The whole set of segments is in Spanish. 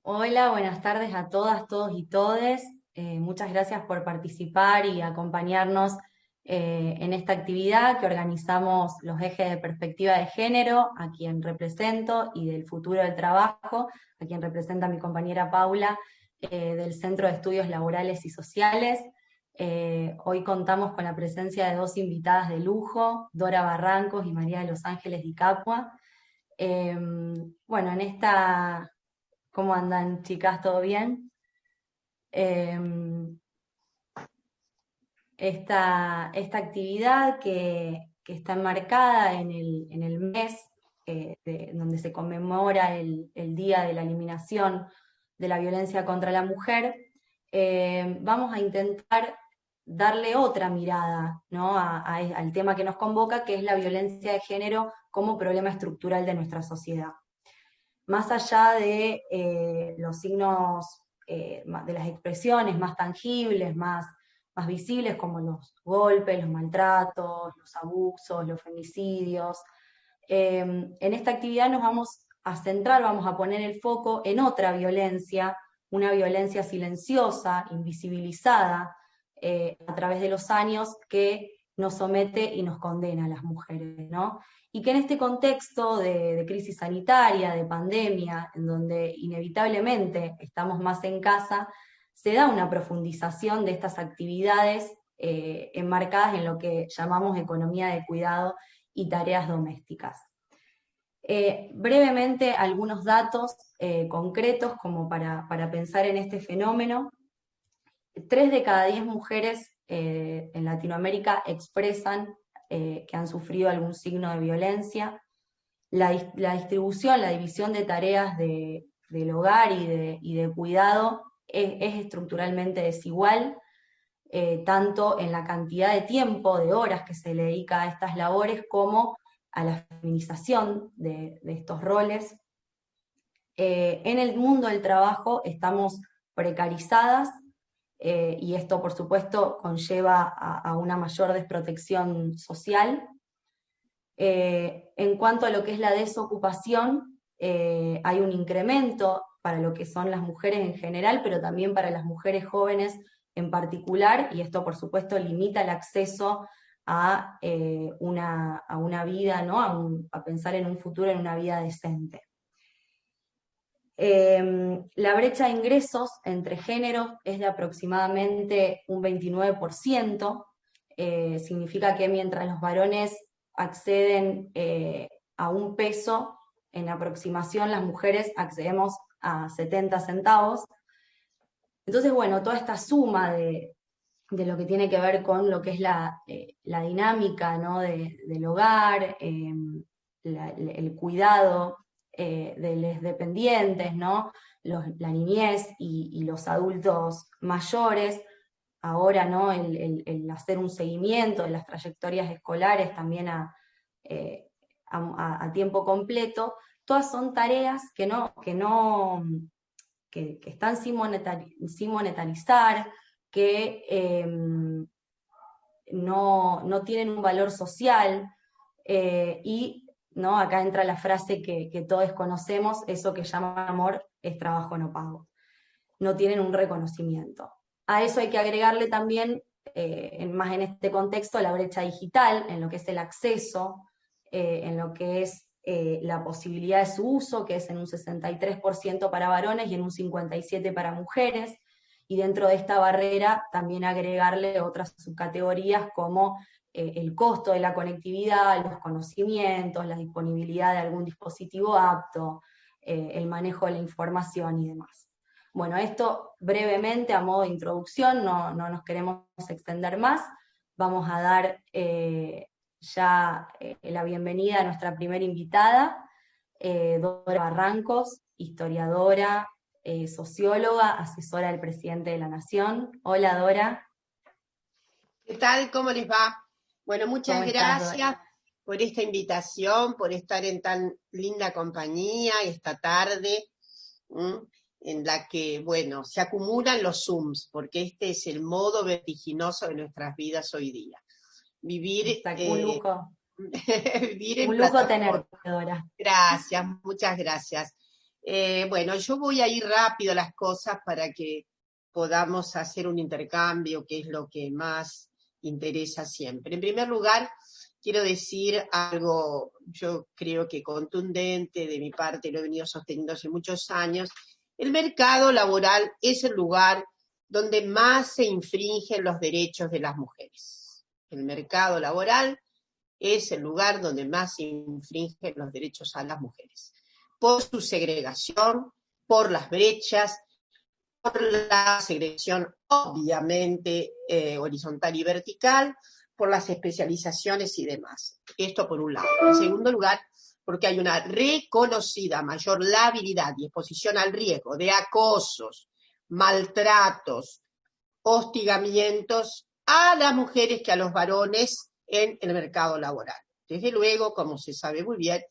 Hola, buenas tardes a todas, todos y todes. Muchas gracias por participar y acompañarnos en esta actividad que organizamos los ejes de perspectiva de género, a quien represento, y del futuro del trabajo, a quien representa mi compañera Paula, del Centro de Estudios Laborales y Sociales. Hoy contamos con la presencia de dos invitadas de lujo, Dora Barrancos y María de los Ángeles Di Capua. Bueno, en esta ¿Cómo andan, chicas? ¿Todo bien? Em, esta actividad que está enmarcada en el mes donde se conmemora el Día de la Eliminación de la Violencia contra la Mujer, vamos a intentar darle otra mirada, ¿no? Al tema que nos convoca, que es la violencia de género como problema estructural de nuestra sociedad. Más allá de los signos, de las expresiones más tangibles, más visibles, como los golpes, los maltratos, los abusos, los femicidios, en esta actividad nos vamos a centrar, vamos a poner el foco en otra violencia, una violencia silenciosa, invisibilizada, a través de los años, que nos somete y nos condena a las mujeres, ¿no? Y que en este contexto de crisis sanitaria, de pandemia, en donde inevitablemente estamos más en casa, se da una profundización de estas actividades enmarcadas en lo que llamamos economía de cuidado y tareas domésticas. Brevemente, algunos datos concretos como para pensar en este fenómeno. 3 de cada 10 mujeres en Latinoamérica expresan que han sufrido algún signo de violencia. La distribución, la división de tareas del hogar y de cuidado es estructuralmente desigual, tanto en la cantidad de tiempo, de horas que se le dedica a estas labores, como a la feminización de estos roles. En el mundo del trabajo estamos precarizadas, y esto por supuesto conlleva a una mayor desprotección social. En cuanto a lo que es la desocupación, hay un incremento para lo que son las mujeres en general, pero también para las mujeres jóvenes en particular, y esto por supuesto limita el acceso a una vida, ¿no? A pensar en un futuro, en una vida decente. La brecha de ingresos entre géneros es de aproximadamente un 29%, significa que mientras los varones acceden a un peso, en aproximación las mujeres accedemos a 70 centavos. Entonces, bueno, toda esta suma de lo que tiene que ver con lo que es la dinámica, ¿no? del hogar, el cuidado de los dependientes, ¿no? La niñez y los adultos mayores, ahora, ¿no? El hacer un seguimiento de las trayectorias escolares también a tiempo completo, todas son tareas que están sin monetarizar, que no tienen un valor social, y ¿no? Acá entra la frase que todos conocemos, eso que llaman amor es trabajo no pago. No tienen un reconocimiento. A eso hay que agregarle también, más en este contexto, la brecha digital, en lo que es el acceso, en lo que es la posibilidad de su uso, que es en un 63% para varones y en un 57% para mujeres, y dentro de esta barrera también agregarle otras subcategorías como el costo de la conectividad, los conocimientos, la disponibilidad de algún dispositivo apto, el manejo de la información y demás. Bueno, esto brevemente a modo de introducción, no nos queremos extender más. Vamos a dar ya la bienvenida a nuestra primera invitada, Dora Barrancos, historiadora, socióloga, asesora del presidente de la Nación. Hola, Dora. ¿Qué tal? ¿Cómo les va? Bueno, ¿Cómo muchas estás, gracias Dora? por esta invitación, por estar en tan linda compañía esta tarde, en la que, bueno, se acumulan los Zooms, porque este es el modo vertiginoso de nuestras vidas hoy día. Vivir, Un lujo, vivir en un lujo plataforma. tenerte, Dora. Gracias, muchas gracias. Bueno, yo voy a ir rápido a las cosas para que podamos hacer un intercambio, que es lo que más interesa siempre. En primer lugar, quiero decir algo, yo creo que contundente de mi parte, lo he venido sosteniendo hace muchos años. El mercado laboral es el lugar donde más se infringen los derechos de las mujeres. El mercado laboral es el lugar donde más se infringen los derechos a las mujeres. Por su segregación, por las brechas, por la segregación obviamente horizontal y vertical, por las especializaciones y demás. Esto por un lado. En segundo lugar, porque hay una reconocida mayor labilidad y exposición al riesgo de acosos, maltratos, hostigamientos a las mujeres que a los varones en el mercado laboral. Desde luego, como se sabe muy bien,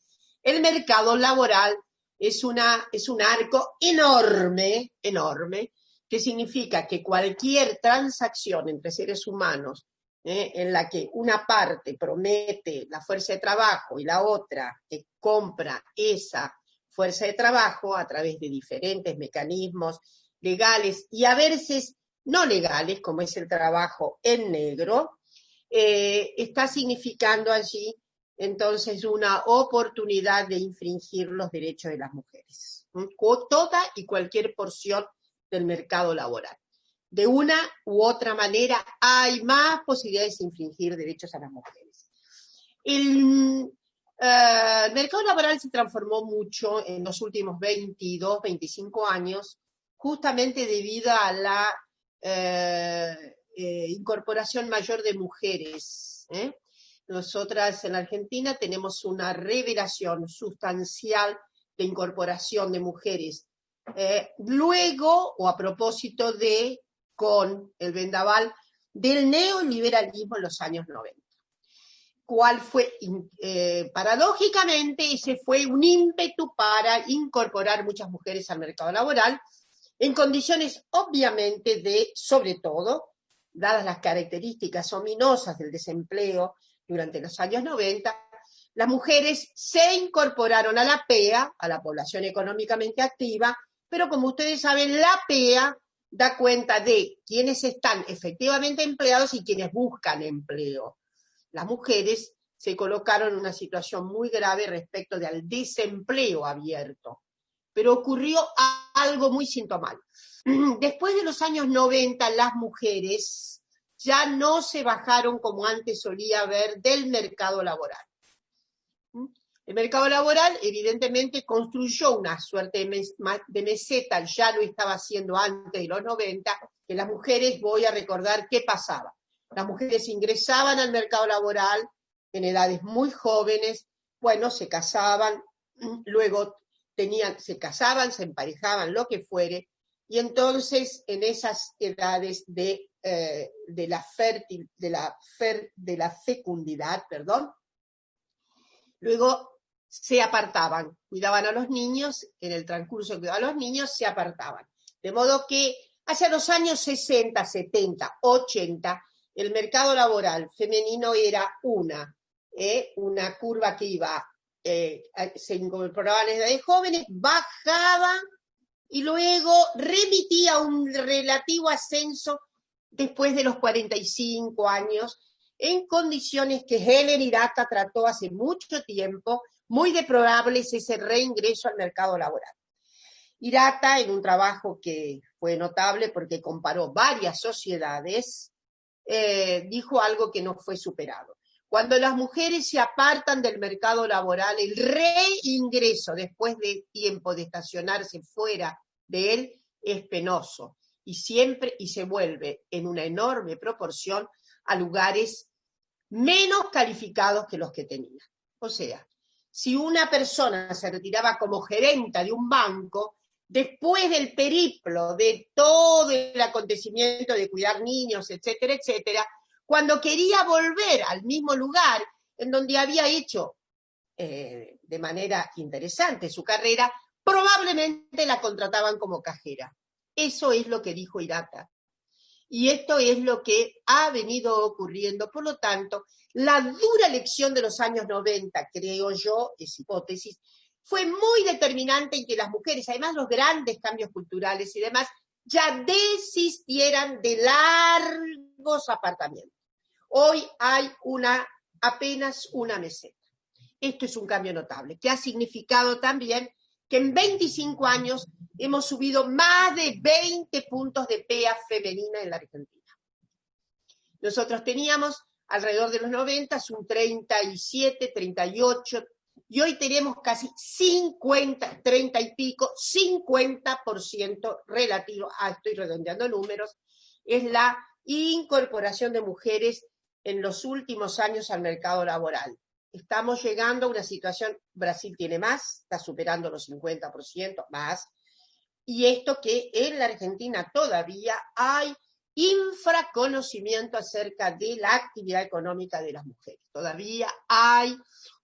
el mercado laboral es un arco enorme, enorme, que significa que cualquier transacción entre seres humanos en la que una parte promete la fuerza de trabajo y la otra compra esa fuerza de trabajo a través de diferentes mecanismos legales y a veces no legales, como es el trabajo en negro, está significando allí entonces una oportunidad de infringir los derechos de las mujeres. Toda y cualquier porción del mercado laboral. De una u otra manera hay más posibilidades de infringir derechos a las mujeres. El mercado laboral se transformó mucho en los últimos 22, 25 años, justamente debido a la incorporación mayor de mujeres. Nosotras en Argentina tenemos una revelación sustancial de incorporación de mujeres. Luego, o a propósito de, con el vendaval del neoliberalismo en los años 90. ¿Cuál fue? Paradójicamente, ese fue un ímpetu para incorporar muchas mujeres al mercado laboral, en condiciones obviamente de, sobre todo, dadas las características ominosas del desempleo durante los años 90, las mujeres se incorporaron a la PEA, a la población económicamente activa, pero como ustedes saben, la PEA da cuenta de quienes están efectivamente empleados y quienes buscan empleo. Las mujeres se colocaron en una situación muy grave respecto del desempleo abierto. Pero ocurrió algo muy sintomático. Después de los años 90, las mujeres ya no se bajaron como antes solía haber del mercado laboral. El mercado laboral evidentemente construyó una suerte de meseta, ya lo estaba haciendo antes de los 90, que las mujeres, voy a recordar qué pasaba. Las mujeres ingresaban al mercado laboral en edades muy jóvenes, bueno, se casaban, luego se casaban, se emparejaban, lo que fuere, y entonces en esas edades de la fecundidad, luego se apartaban, cuidaban a los niños, en el transcurso de cuidar a los niños se apartaban. De modo que hacia los años 60, 70, 80, el mercado laboral femenino era una curva que iba, se incorporaban en edades jóvenes, bajaba y luego remitía un relativo ascenso después de los 45 años, en condiciones que Helen Hirata trató hace mucho tiempo, muy deplorable es ese reingreso al mercado laboral. Hirata, en un trabajo que fue notable porque comparó varias sociedades, dijo algo que no fue superado. Cuando las mujeres se apartan del mercado laboral, el reingreso después de tiempo de estacionarse fuera de él es penoso y se vuelve en una enorme proporción a lugares menos calificados que los que tenía. O sea, si una persona se retiraba como gerenta de un banco, después del periplo de todo el acontecimiento de cuidar niños, etcétera, etcétera, cuando quería volver al mismo lugar en donde había hecho de manera interesante su carrera, probablemente la contrataban como cajera. Eso es lo que dijo Hirata. Y esto es lo que ha venido ocurriendo. Por lo tanto, la dura lección de los años 90, creo yo, es hipótesis, fue muy determinante en que las mujeres, además los grandes cambios culturales y demás, ya desistieran de largos apartamentos. Hoy hay apenas una meseta. Esto es un cambio notable, que ha significado también que en 25 años hemos subido más de 20 puntos de PEA femenina en la Argentina. Nosotros teníamos alrededor de los 90 un 37, 38, y hoy tenemos casi 50, 30 y pico, 50% relativo, estoy redondeando números, es la incorporación de mujeres en los últimos años al mercado laboral. Estamos llegando a una situación, Brasil tiene más, está superando los 50% más, y esto que en la Argentina todavía hay infraconocimiento acerca de la actividad económica de las mujeres. Todavía hay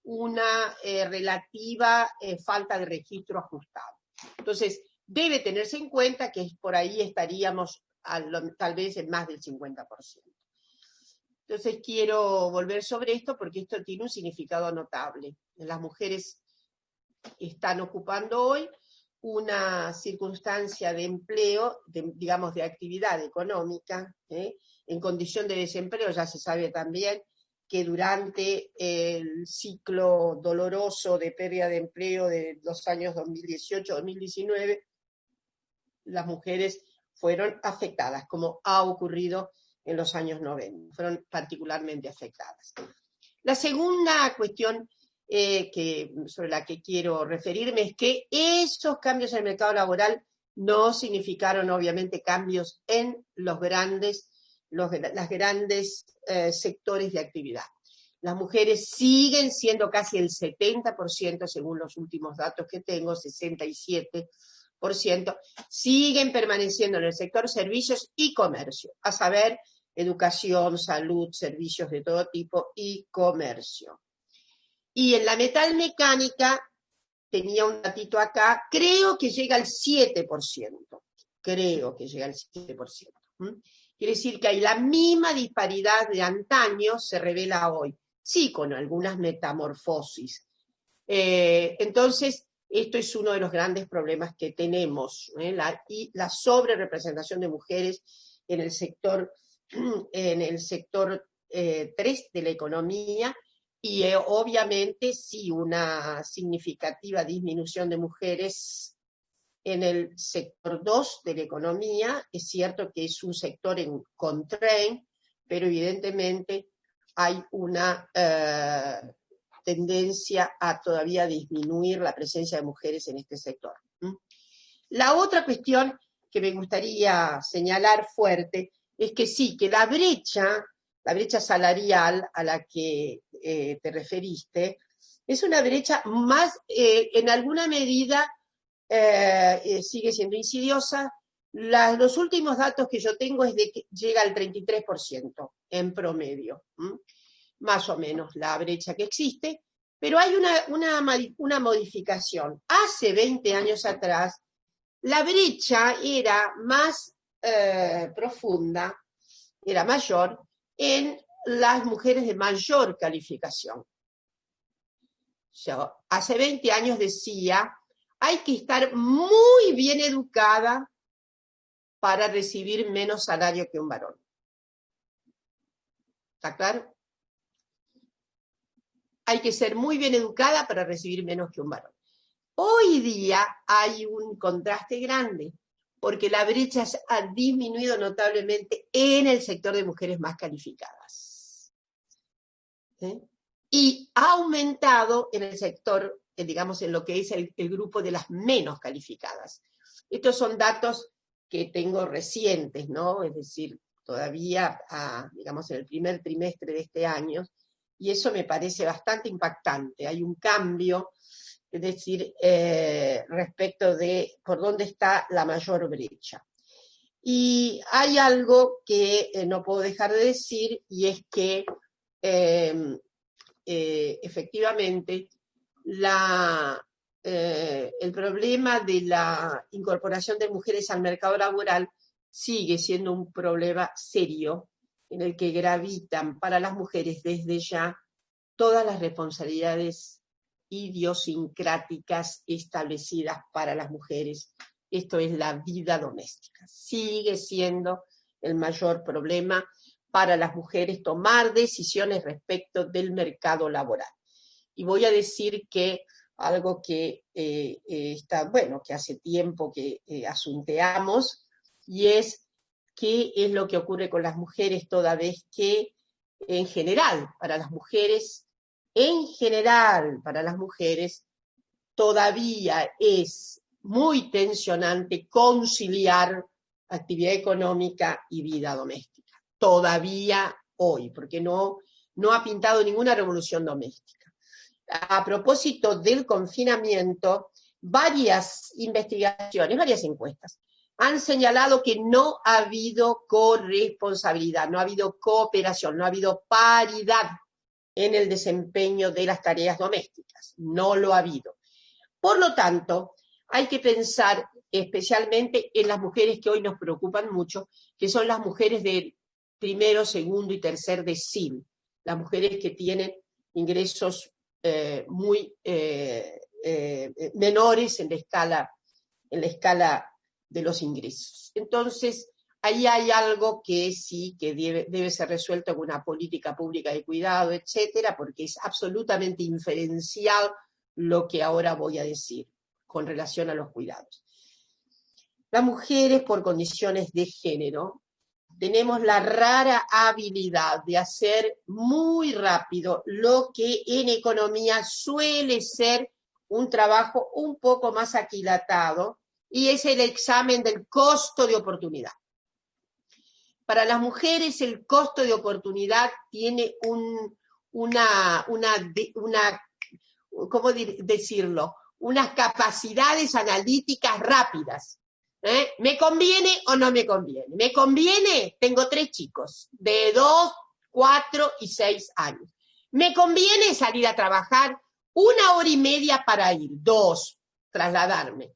una relativa falta de registro ajustado. Entonces, debe tenerse en cuenta que por ahí estaríamos tal vez en más del 50%. Entonces, quiero volver sobre esto porque esto tiene un significado notable. Las mujeres están ocupando hoy una circunstancia de empleo, digamos, de actividad económica, en condición de desempleo. Ya se sabe también que durante el ciclo doloroso de pérdida de empleo de los años 2018-2019, las mujeres fueron afectadas, como ha ocurrido en los años 90, fueron particularmente afectadas. La segunda cuestión sobre la que quiero referirme es que esos cambios en el mercado laboral no significaron obviamente cambios en los grandes sectores de actividad. Las mujeres siguen siendo casi el 70%, según los últimos datos que tengo, 67%, siguen permaneciendo en el sector servicios y comercio, a saber, educación, salud, servicios de todo tipo y comercio. Y en la metalmecánica, tenía un datito acá, creo que llega al 7%. Creo que llega al 7%. Quiere decir que hay la misma disparidad de antaño, se revela hoy. Sí, con algunas metamorfosis. Entonces, esto es uno de los grandes problemas que tenemos, la sobrerepresentación de mujeres en el sector 3 de la economía, y obviamente sí una significativa disminución de mujeres en el sector 2 de la economía. Es cierto que es un sector en constraint, pero evidentemente hay una tendencia a todavía disminuir la presencia de mujeres en este sector. La otra cuestión que me gustaría señalar fuerte es que sí, que la brecha salarial a la que te referiste es una brecha más, en alguna medida, sigue siendo insidiosa. Los últimos datos que yo tengo es de que llega al 33% en promedio, más o menos la brecha que existe, pero hay una modificación. Hace 20 años atrás, la brecha era más profunda, era mayor en las mujeres de mayor calificación. Yo hace 20 años decía, hay que estar muy bien educada para recibir menos salario que un varón. ¿Está claro? Hay que ser muy bien educada para recibir menos que un varón. Hoy día hay un contraste grande, porque la brecha ha disminuido notablemente en el sector de mujeres más calificadas. Y ha aumentado en el sector, digamos, en lo que es el grupo de las menos calificadas. Estos son datos que tengo recientes, ¿no? Es decir, todavía, digamos, en el primer trimestre de este año, y eso me parece bastante impactante. Hay un cambio, es decir, respecto de por dónde está la mayor brecha. Y hay algo que no puedo dejar de decir, y es que efectivamente el problema de la incorporación de mujeres al mercado laboral sigue siendo un problema serio en el que gravitan para las mujeres desde ya todas las responsabilidades idiosincráticas establecidas para las mujeres. Esto es la vida doméstica. Sigue siendo el mayor problema para las mujeres tomar decisiones respecto del mercado laboral. Y voy a decir que algo que que hace tiempo que asunteamos, y es qué es lo que ocurre con las mujeres toda vez que, en general, para las mujeres, todavía es muy tensionante conciliar actividad económica y vida doméstica. Todavía hoy, porque no ha pintado ninguna revolución doméstica. A propósito del confinamiento, varias investigaciones, varias encuestas, han señalado que no ha habido corresponsabilidad, no ha habido cooperación, no ha habido paridad en el desempeño de las tareas domésticas. No lo ha habido. Por lo tanto, hay que pensar especialmente en las mujeres que hoy nos preocupan mucho, que son las mujeres de primero, segundo y tercer decil, las mujeres que tienen ingresos muy menores en la escala de los ingresos. Entonces, ahí hay algo que sí que debe ser resuelto con una política pública de cuidado, etcétera, porque es absolutamente inferencial lo que ahora voy a decir con relación a los cuidados. Las mujeres, por condiciones de género, tenemos la rara habilidad de hacer muy rápido lo que en economía suele ser un trabajo un poco más aquilatado, y es el examen del costo de oportunidad. Para las mujeres el costo de oportunidad tiene ¿cómo decirlo? Unas capacidades analíticas rápidas. ¿Me conviene o no me conviene? ¿Me conviene? Tengo 3 chicos de 2, 4 y 6 años. ¿Me conviene salir a trabajar 1 hora y media para ir? 2, trasladarme.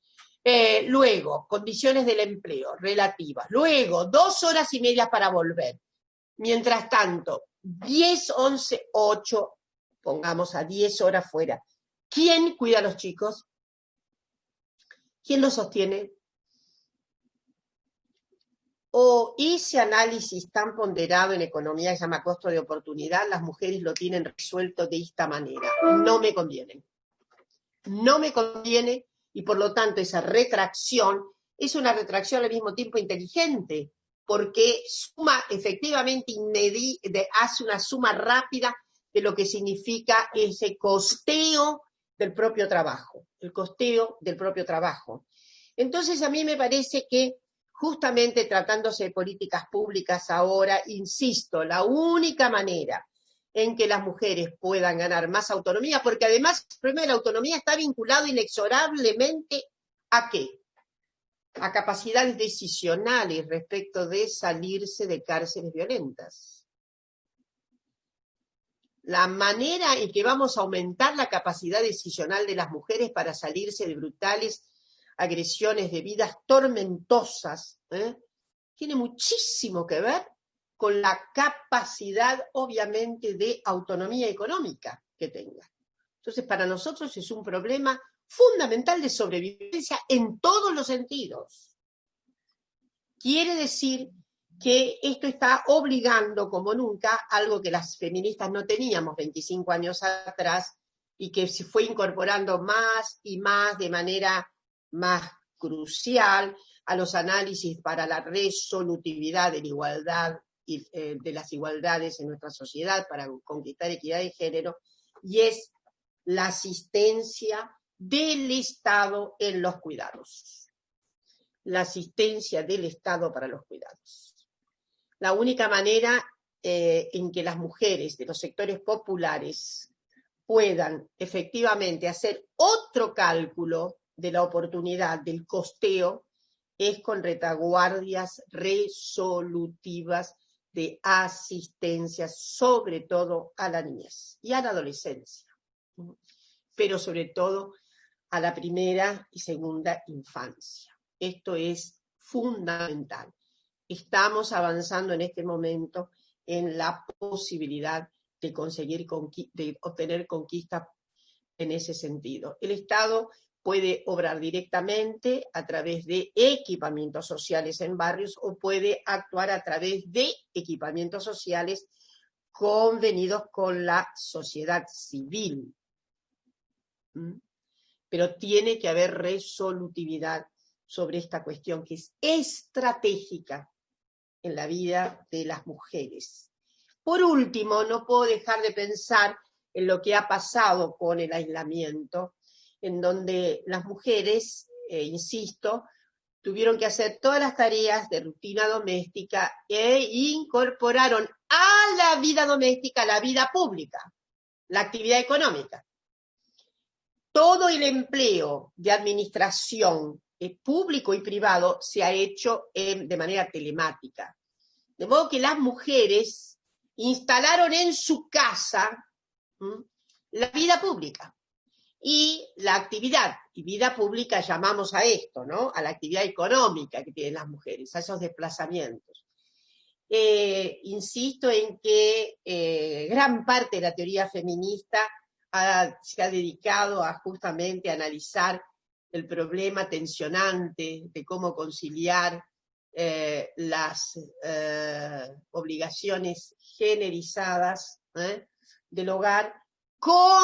Luego, condiciones del empleo relativas. Luego, 2 horas y media para volver. Mientras tanto, 10, 11, 8, pongamos a 10 horas fuera. ¿Quién cuida a los chicos? ¿Quién los sostiene? O ese análisis tan ponderado en economía que se llama costo de oportunidad, las mujeres lo tienen resuelto de esta manera. No me conviene. No me conviene, y por lo tanto esa retracción es una retracción al mismo tiempo inteligente, porque suma efectivamente, hace una suma rápida de lo que significa ese costeo del propio trabajo, el costeo del propio trabajo. Entonces a mí me parece que justamente tratándose de políticas públicas ahora, insisto, la única manera en que las mujeres puedan ganar más autonomía, porque además el problema de la autonomía está vinculado inexorablemente ¿a qué? A capacidades decisionales respecto de salirse de cárceles violentas. La manera en que vamos a aumentar la capacidad decisional de las mujeres para salirse de brutales agresiones, de vidas tormentosas, tiene muchísimo que ver con la capacidad, obviamente, de autonomía económica que tengan. Entonces, para nosotros es un problema fundamental de sobrevivencia en todos los sentidos. Quiere decir que esto está obligando, como nunca, algo que las feministas no teníamos 25 años atrás y que se fue incorporando más y más de manera más crucial a los análisis para la resolutividad de la igualdad y de las igualdades en nuestra sociedad para conquistar equidad de género, y es la asistencia del Estado en los cuidados. La asistencia del Estado para los cuidados. La única manera en que las mujeres de los sectores populares puedan efectivamente hacer otro cálculo de la oportunidad, del costeo, es con retaguardias resolutivas de asistencia, sobre todo a la niñez y a la adolescencia, pero sobre todo a la primera y segunda infancia. Esto es fundamental. Estamos avanzando en este momento en la posibilidad de conseguir, de obtener conquistas en ese sentido. El Estado puede obrar directamente a través de equipamientos sociales en barrios o puede actuar a través de equipamientos sociales convenidos con la sociedad civil. Pero tiene que haber resolutividad sobre esta cuestión que es estratégica en la vida de las mujeres. Por último, no puedo dejar de pensar en lo que ha pasado con el aislamiento, en donde las mujeres, insisto, tuvieron que hacer todas las tareas de rutina doméstica e incorporaron a la vida doméstica la vida pública, la actividad económica. Todo el empleo de administración público y privado se ha hecho de manera telemática. De modo que las mujeres instalaron en su casa la vida pública y la actividad. Y vida pública llamamos a esto, ¿no? A la actividad económica que tienen las mujeres, a esos desplazamientos. Insisto en que gran parte de la teoría feminista se ha dedicado a justamente analizar el problema tensionante de cómo conciliar las obligaciones generizadas del hogar con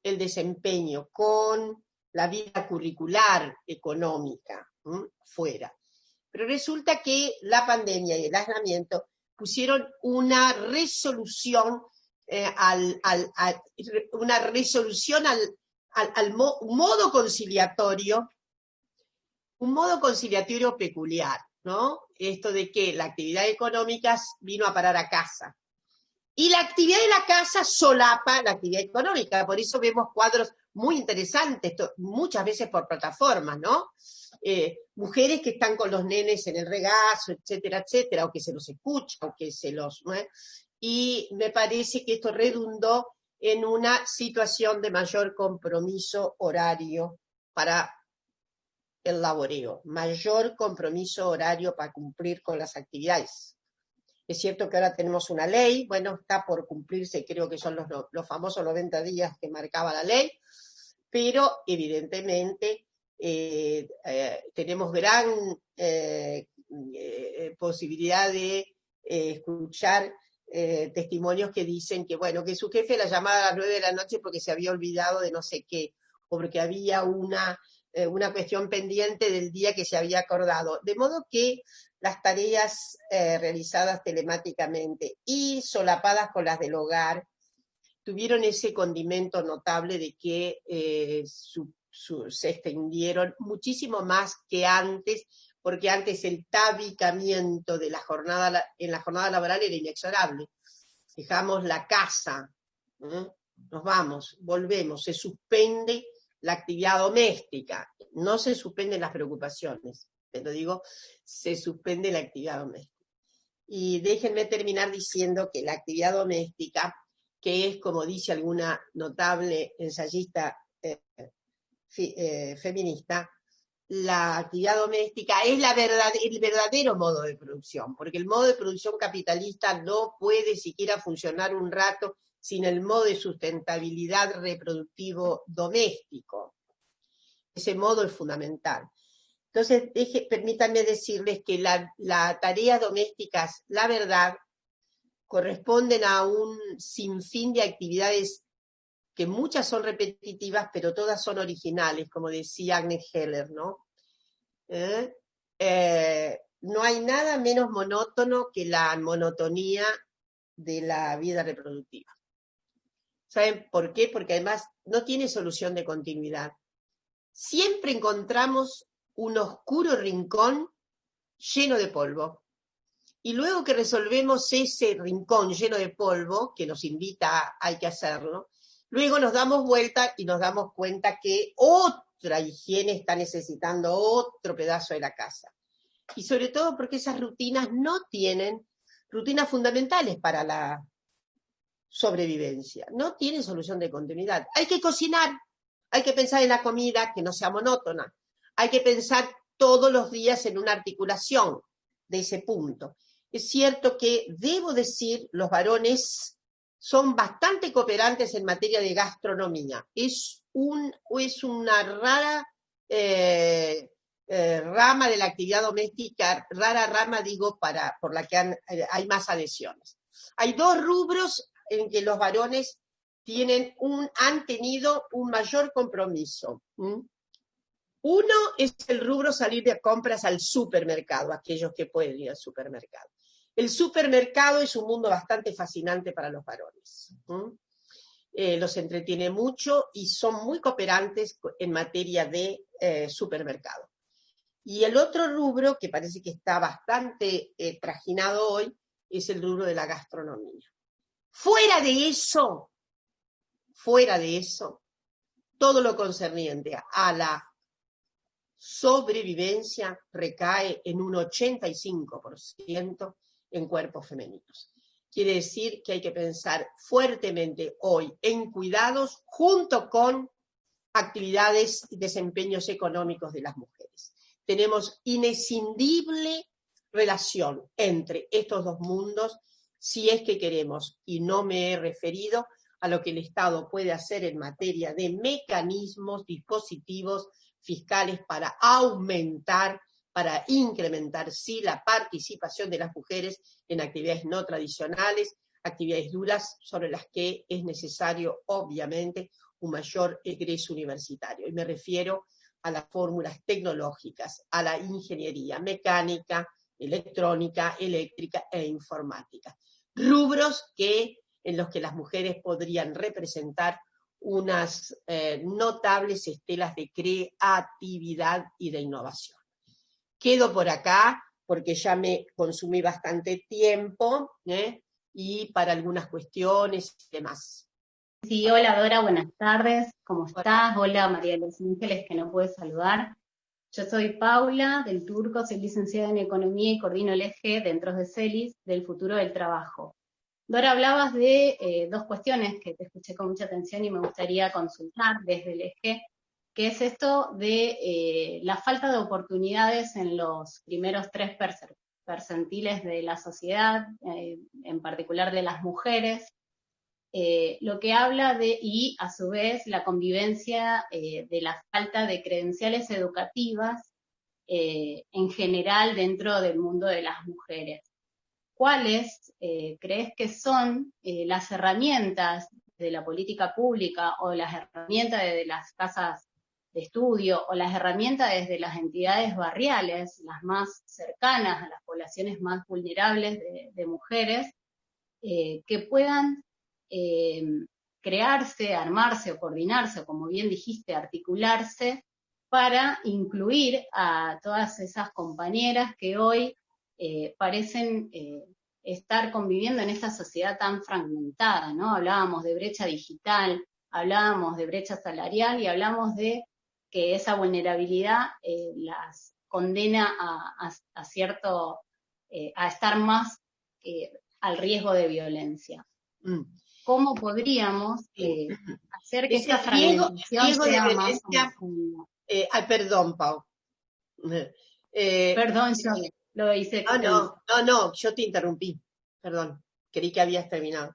el desempeño, con la vida curricular económica fuera. Pero resulta que la pandemia y el aislamiento pusieron una resolución al modo conciliatorio, un modo conciliatorio peculiar, ¿no? Esto de que la actividad económica vino a parar a casa. Y la actividad de la casa solapa la actividad económica, por eso vemos cuadros muy interesantes, muchas veces por plataformas, ¿no? Mujeres que están con los nenes en el regazo, etcétera, etcétera, o que se los escucha, o que se los... ¿no? Y me parece que esto redundó en una situación de mayor compromiso horario para el laboreo, mayor compromiso horario para cumplir con las actividades. Es cierto que ahora tenemos una ley, bueno, está por cumplirse, creo que son los famosos 90 días que marcaba la ley, pero evidentemente tenemos gran posibilidad de escuchar testimonios que dicen que, bueno, que su jefe la llamaba a las 9 de la noche porque se había olvidado de no sé qué, o porque había una cuestión pendiente del día que se había acordado. De modo que las tareas realizadas telemáticamente y solapadas con las del hogar tuvieron ese condimento notable de que se extendieron muchísimo más que antes, porque antes el tabicamiento de en la jornada laboral era inexorable. Dejamos la casa, nos vamos, volvemos, se suspende la actividad doméstica, no se suspenden las preocupaciones, pero digo, se suspende la actividad doméstica. Y déjenme terminar diciendo que la actividad doméstica, que es, como dice alguna notable ensayista feminista, la actividad doméstica es el verdadero modo de producción, porque el modo de producción capitalista no puede siquiera funcionar un rato sin el modo de sustentabilidad reproductivo doméstico. Ese modo es fundamental. Entonces, permítanme decirles que las tareas domésticas, la verdad, corresponden a un sinfín de actividades que muchas son repetitivas, pero todas son originales, como decía Agnes Heller, ¿no? No hay nada menos monótono que la monotonía de la vida reproductiva. ¿Saben por qué? Porque además no tiene solución de continuidad. Siempre encontramos un oscuro rincón lleno de polvo. Y luego que resolvemos ese rincón lleno de polvo, que nos invita hay que hacerlo, luego nos damos vuelta y nos damos cuenta que otra higiene está necesitando otro pedazo de la casa. Y sobre todo porque esas rutinas no tienen rutinas fundamentales para la sobrevivencia. No tienen solución de continuidad. Hay que cocinar, hay que pensar en la comida que no sea monótona. Hay que pensar todos los días en una articulación de ese punto. Es cierto que, debo decir, los varones son bastante cooperantes en materia de gastronomía. Es una rara rama de la actividad doméstica, rara rama digo por la que hay más adhesiones. Hay dos rubros en que los varones han tenido un mayor compromiso. Uno es el rubro salir de compras al supermercado, aquellos que pueden ir al supermercado. El supermercado es un mundo bastante fascinante para los varones. Los entretiene mucho y son muy cooperantes en materia de supermercado. Y el otro rubro, que parece que está bastante trajinado hoy, es el rubro de la gastronomía. Fuera de eso, todo lo concerniente a la sobrevivencia recae en un 85% en cuerpos femeninos. Quiere decir que hay que pensar fuertemente hoy en cuidados junto con actividades y desempeños económicos de las mujeres. Tenemos inescindible relación entre estos dos mundos si es que queremos, y no me he referido a lo que el Estado puede hacer en materia de mecanismos, dispositivos fiscales para aumentar, para incrementar, sí, la participación de las mujeres en actividades no tradicionales, actividades duras sobre las que es necesario, obviamente, un mayor egreso universitario. Y me refiero a las fórmulas tecnológicas, a la ingeniería mecánica, electrónica, eléctrica e informática. Rubros en los que las mujeres podrían representar unas notables estelas de creatividad y de innovación. Quedo por acá porque ya me consumí bastante tiempo y para algunas cuestiones y demás. Sí, hola Dora, buenas tardes, ¿cómo estás? Hola María de los Ángeles, que nos puede saludar. Yo soy Paula, del Turco, soy licenciada en Economía y coordino el eje dentro de CELIS del futuro del trabajo. Dora, hablabas de dos cuestiones que te escuché con mucha atención y me gustaría consultar desde el eje, que es esto de la falta de oportunidades en los primeros 3 percentiles de la sociedad, en particular de las mujeres, lo que habla y a su vez la convivencia de la falta de credenciales educativas en general dentro del mundo de las mujeres. ¿Cuáles crees que son las herramientas de la política pública o las herramientas de las casas de estudio o las herramientas desde las entidades barriales, las más cercanas a las poblaciones más vulnerables de mujeres, que puedan crearse, armarse o coordinarse, o como bien dijiste, articularse para incluir a todas esas compañeras que hoy parecen estar conviviendo en esta sociedad tan fragmentada, ¿no? Hablábamos de brecha digital, hablábamos de brecha salarial y hablamos de que esa vulnerabilidad las condena a cierto, a estar más al riesgo de violencia. ¿Cómo podríamos hacer que esta fragmentación sea más profunda? Perdón, Pau. Perdón, yo lo hice. No, yo te interrumpí. Perdón, creí que habías terminado.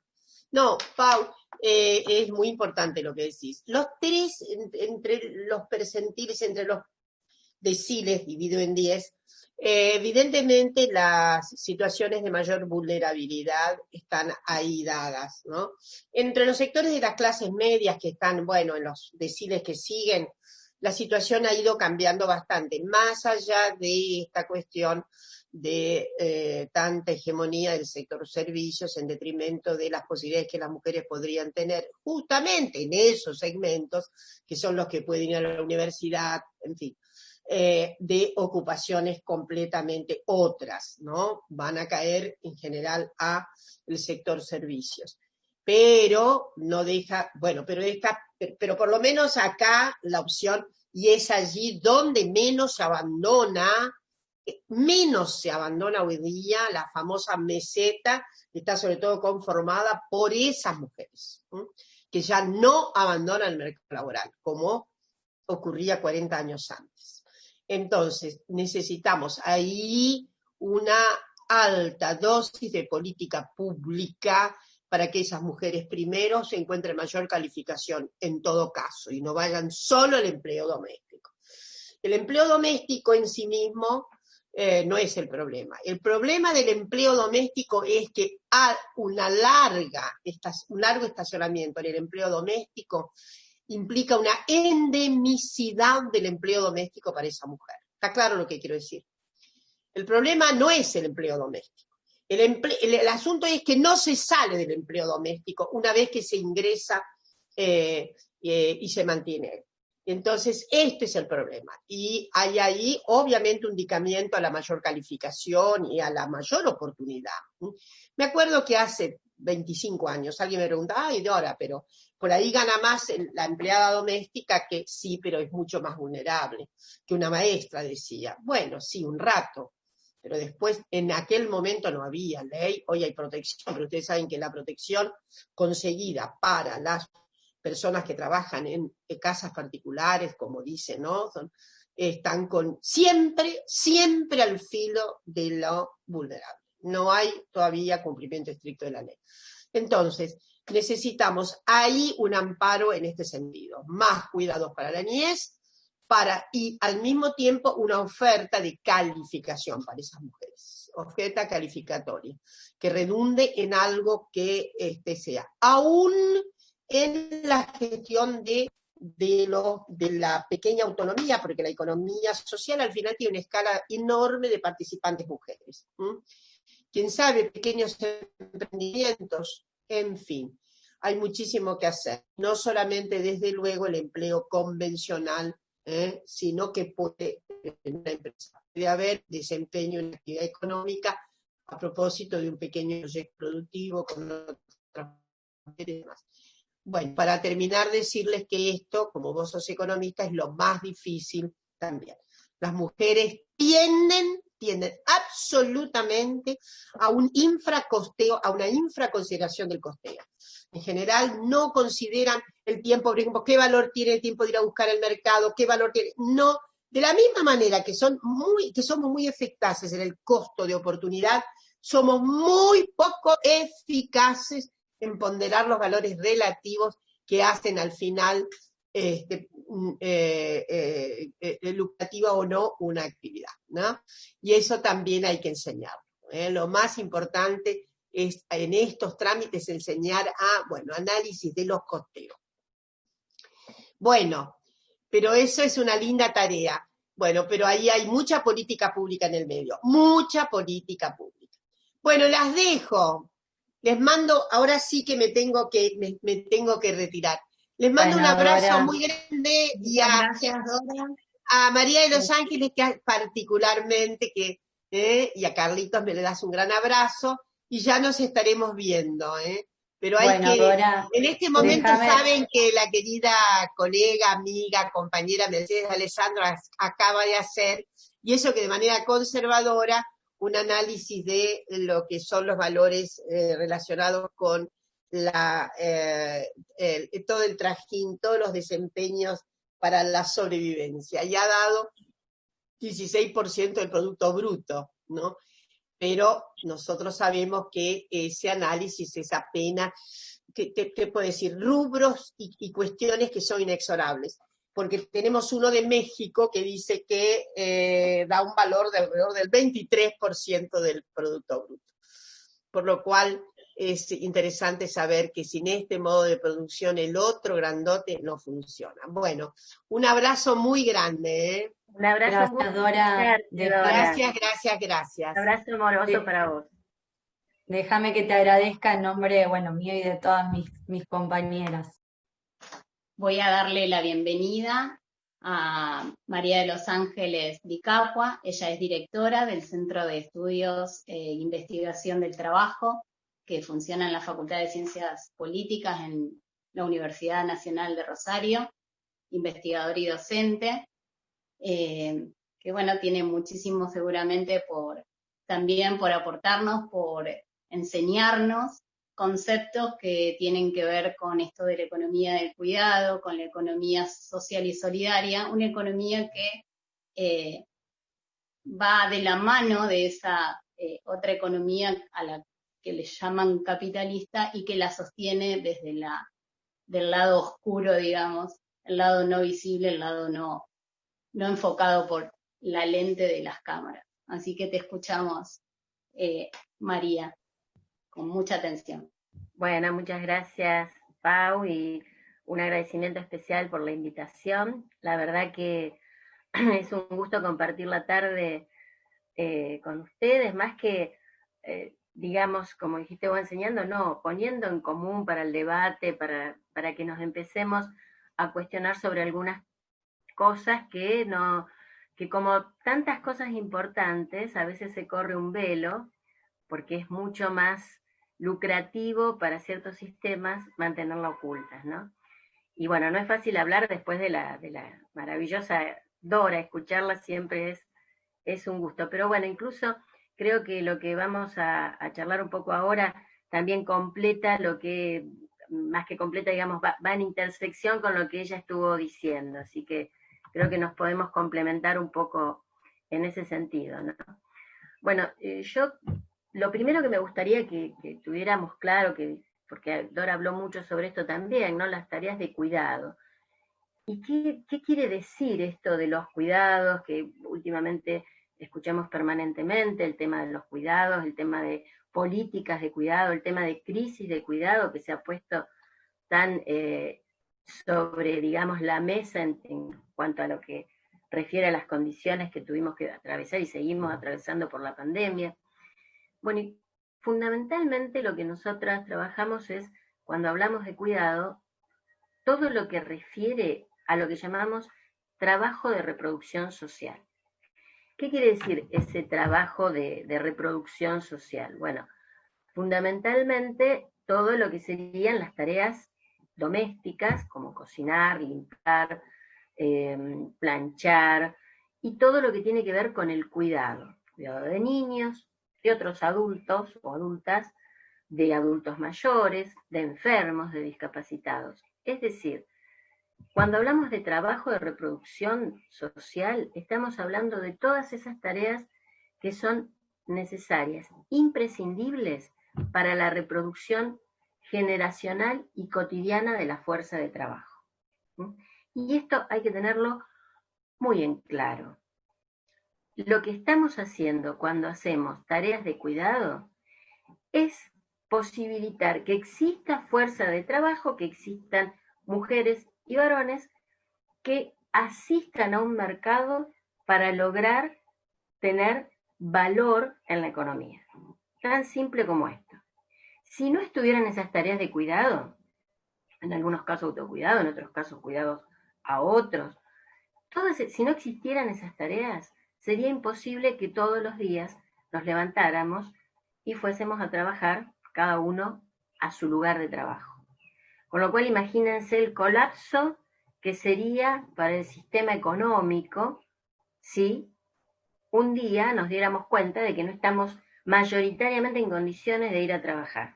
No, Pau, es muy importante lo que decís. Los 3, entre los percentiles, entre los deciles, dividido en 10, evidentemente las situaciones de mayor vulnerabilidad están ahí dadas, ¿no? Entre los sectores de las clases medias que están, bueno, en los deciles que siguen, la situación ha ido cambiando bastante, más allá de esta cuestión de tanta hegemonía del sector servicios en detrimento de las posibilidades que las mujeres podrían tener justamente en esos segmentos, que son los que pueden ir a la universidad, en fin. De ocupaciones completamente otras, ¿no? Van a caer en general a el sector servicios. Pero no deja, bueno, pero por lo menos acá la opción, y es allí donde menos se abandona hoy día la famosa meseta, que está sobre todo conformada por esas mujeres, que ya no abandonan el mercado laboral, como ocurría 40 años antes. Entonces, necesitamos ahí una alta dosis de política pública para que esas mujeres primero se encuentren mayor calificación en todo caso y no vayan solo al empleo doméstico. El empleo doméstico en sí mismo no es el problema. El problema del empleo doméstico es que hay un largo estacionamiento en el empleo doméstico implica una endemicidad del empleo doméstico para esa mujer. ¿Está claro lo que quiero decir? El problema no es el empleo doméstico. El asunto es que no se sale del empleo doméstico una vez que se ingresa y se mantiene. Entonces, este es el problema. Y hay ahí, obviamente, un indicamiento a la mayor calificación y a la mayor oportunidad. Me acuerdo que hace 25 años alguien me preguntaba, ay, Dora, pero por ahí gana más la empleada doméstica, que sí, pero es mucho más vulnerable, que una maestra decía. Bueno, sí, un rato. Pero después, en aquel momento no había ley, hoy hay protección, pero ustedes saben que la protección conseguida para las personas que trabajan en casas particulares, como dicen, ¿no? Están siempre al filo de lo vulnerable. No hay todavía cumplimiento estricto de la ley. Entonces, necesitamos ahí un amparo en este sentido, más cuidados para la niñez, y al mismo tiempo una oferta de calificación para esas mujeres, oferta calificatoria, que redunde en algo que sea, aún en la gestión de la pequeña autonomía, porque la economía social al final tiene una escala enorme de participantes mujeres. Quién sabe, pequeños emprendimientos, en fin, hay muchísimo que hacer, no solamente desde luego el empleo convencional, sino que puede en una empresa. Debe haber desempeño en la actividad económica a propósito de un pequeño proyecto productivo con otras y demás. Bueno, para terminar, decirles que esto, como vos sos economista, es lo más difícil también. Las mujeres tienden absolutamente a un infracosteo, a una infraconsideración del costeo. En general no consideran el tiempo, por ejemplo, qué valor tiene el tiempo de ir a buscar el mercado, qué valor tiene. No, de la misma manera que somos muy eficaces en el costo de oportunidad, somos muy poco eficaces en ponderar los valores relativos que hacen al final lucrativa o no una actividad, ¿no? Y eso también hay que enseñarlo. Lo más importante es en estos trámites enseñar análisis de los costeos. Bueno, pero eso es una linda tarea. Bueno, pero ahí hay mucha política pública en el medio, mucha política pública. Bueno, las dejo. Les mando, ahora sí que me tengo que retirar. Les mando un abrazo muy grande y a María de los Ángeles, que particularmente, y a Carlitos me le das un gran abrazo, y ya nos estaremos viendo, Pero hay Dora, en este momento saben que la querida colega, amiga, compañera Mercedes Alessandro acaba de hacer, y eso que de manera conservadora, un análisis de lo que son los valores relacionados con todo el trajín, todos los desempeños para la sobrevivencia. Y ha dado 16% del Producto Bruto, ¿no? Pero nosotros sabemos que ese análisis es apenas, ¿qué puedo decir? Rubros y cuestiones que son inexorables. Porque tenemos uno de México que dice que da un valor de alrededor del 23% del Producto Bruto. Por lo cual es interesante saber que sin este modo de producción el otro grandote no funciona. Bueno, un abrazo muy grande. Un abrazo gracias, Dora. Gracias. Un abrazo amoroso para vos. Déjame que te agradezca en nombre, mío y de todas mis compañeras. Voy a darle la bienvenida a María de los Ángeles Di Capua. Ella es directora del Centro de Estudios e Investigación del Trabajo, que funciona en la Facultad de Ciencias Políticas en la Universidad Nacional de Rosario, investigadora y docente, que tiene muchísimo seguramente también por aportarnos, por enseñarnos conceptos que tienen que ver con esto de la economía del cuidado, con la economía social y solidaria, una economía que va de la mano de esa otra economía a la que le llaman capitalista y que la sostiene desde del lado oscuro, digamos, el lado no visible, el lado no enfocado por la lente de las cámaras. Así que te escuchamos, María, con mucha atención. Bueno, muchas gracias, Pau, y un agradecimiento especial por la invitación. La verdad que es un gusto compartir la tarde con ustedes, más que, digamos, como dijiste vos enseñando, no, poniendo en común para el debate, para que nos empecemos a cuestionar sobre algunas cosas que como tantas cosas importantes, a veces se corre un velo, porque es mucho más lucrativo para ciertos sistemas mantenerla ocultas, ¿no? Y bueno, no es fácil hablar después de la maravillosa Dora, escucharla siempre es un gusto. Pero bueno, incluso creo que lo que vamos a charlar un poco ahora también completa lo que, más que completa, digamos, va en intersección con lo que ella estuvo diciendo. Así que creo que nos podemos complementar un poco en ese sentido, ¿no? Bueno, yo lo primero que me gustaría que tuviéramos claro, porque Dora habló mucho sobre esto también, ¿no? Las tareas de cuidado. ¿Y qué quiere decir esto de los cuidados que últimamente escuchamos permanentemente? El tema de los cuidados, el tema de políticas de cuidado, el tema de crisis de cuidado que se ha puesto tan sobre, digamos, la mesa en cuanto a lo que refiere a las condiciones que tuvimos que atravesar y seguimos atravesando por la pandemia. Bueno, y fundamentalmente lo que nosotras trabajamos es, cuando hablamos de cuidado, todo lo que refiere a lo que llamamos trabajo de reproducción social. ¿Qué quiere decir ese trabajo de reproducción social? Bueno, fundamentalmente todo lo que serían las tareas domésticas, como cocinar, limpiar, planchar, y todo lo que tiene que ver con el cuidado de niños, de otros adultos o adultas, de adultos mayores, de enfermos, de discapacitados. Es decir, cuando hablamos de trabajo de reproducción social, estamos hablando de todas esas tareas que son necesarias, imprescindibles para la reproducción generacional y cotidiana de la fuerza de trabajo. Y esto hay que tenerlo muy en claro. Lo que estamos haciendo cuando hacemos tareas de cuidado es posibilitar que exista fuerza de trabajo, que existan mujeres y varones que asistan a un mercado para lograr tener valor en la economía. Tan simple como esto. Si no estuvieran esas tareas de cuidado, en algunos casos autocuidado, en otros casos cuidados a otros, si no existieran esas tareas, sería imposible que todos los días nos levantáramos y fuésemos a trabajar cada uno a su lugar de trabajo. Con lo cual imagínense el colapso que sería para el sistema económico si un día nos diéramos cuenta de que no estamos mayoritariamente en condiciones de ir a trabajar,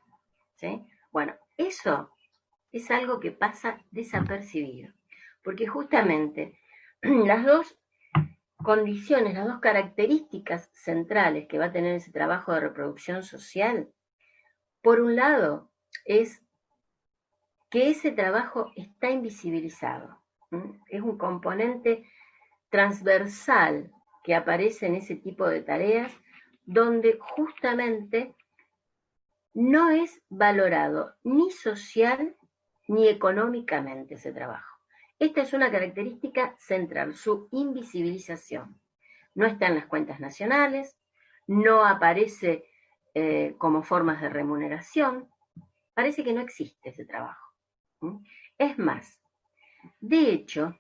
¿sí? Bueno, eso es algo que pasa desapercibido, porque justamente las dos condiciones, las dos características centrales que va a tener ese trabajo de reproducción social, por un lado, es que ese trabajo está invisibilizado. Es un componente transversal que aparece en ese tipo de tareas donde justamente no es valorado ni social ni económicamente ese trabajo. Esta es una característica central, su invisibilización. No está en las cuentas nacionales, no aparece como formas de remuneración, parece que no existe ese trabajo. Es más, de hecho,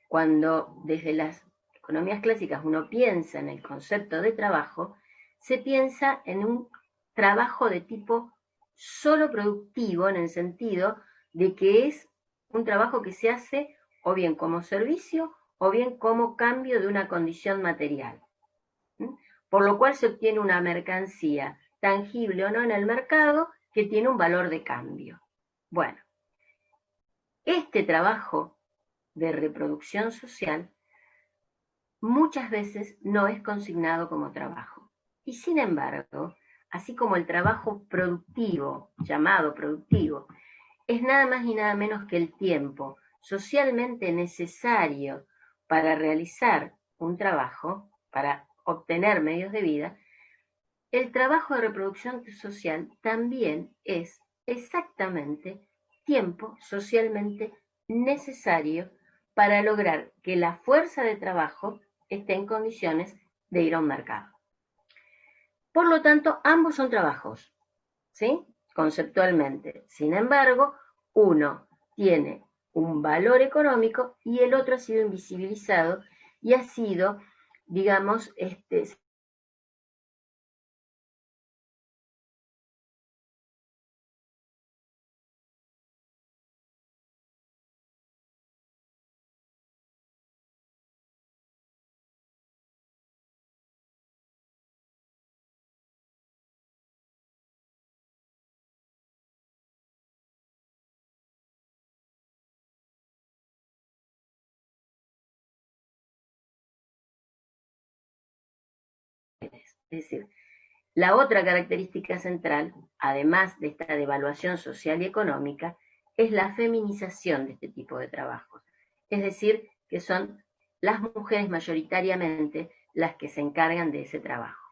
cuando desde las economías clásicas uno piensa en el concepto de trabajo, se piensa en un trabajo de tipo solo productivo, en el sentido de que es un trabajo que se hace o bien como servicio o bien como cambio de una condición material. Por lo cual se obtiene una mercancía, tangible o no en el mercado, que tiene un valor de cambio. Bueno, este trabajo de reproducción social muchas veces no es consignado como trabajo. Y sin embargo, así como el trabajo productivo, llamado productivo, es nada más y nada menos que el tiempo socialmente necesario para realizar un trabajo, para obtener medios de vida, el trabajo de reproducción social también es exactamente tiempo socialmente necesario para lograr que la fuerza de trabajo esté en condiciones de ir a un mercado. Por lo tanto, ambos son trabajos, ¿sí? Conceptualmente. Sin embargo, uno tiene un valor económico y el otro ha sido invisibilizado y ha sido, digamos, es decir, la otra característica central, además de esta devaluación social y económica, es la feminización de este tipo de trabajos. Es decir, que son las mujeres mayoritariamente las que se encargan de ese trabajo.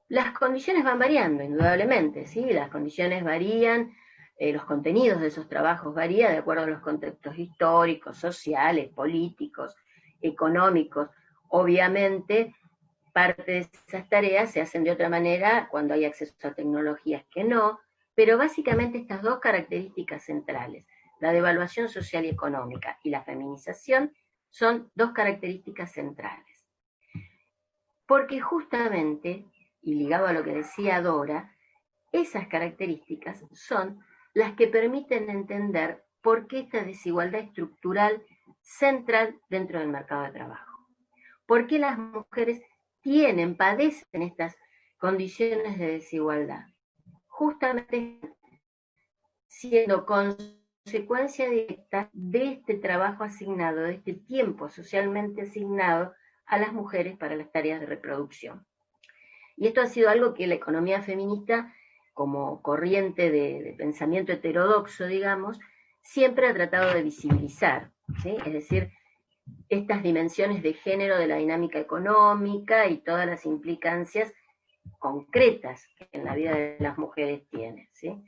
Las condiciones van variando, indudablemente, ¿sí? Las condiciones varían, los contenidos de esos trabajos varían de acuerdo a los contextos históricos, sociales, políticos, económicos. Obviamente, parte de esas tareas se hacen de otra manera cuando hay acceso a tecnologías que no, pero básicamente estas dos características centrales, la devaluación social y económica y la feminización, son dos características centrales. Porque justamente, y ligado a lo que decía Dora, esas características son las que permiten entender por qué esta desigualdad estructural central dentro del mercado de trabajo. ¿Por qué las mujeres padecen estas condiciones de desigualdad? Justamente siendo consecuencia directa de este trabajo asignado, de este tiempo socialmente asignado a las mujeres para las tareas de reproducción. Y esto ha sido algo que la economía feminista, como corriente de pensamiento heterodoxo, digamos, siempre ha tratado de visibilizar, ¿sí? Es decir, estas dimensiones de género de la dinámica económica y todas las implicancias concretas que en la vida de las mujeres tiene, ¿sí?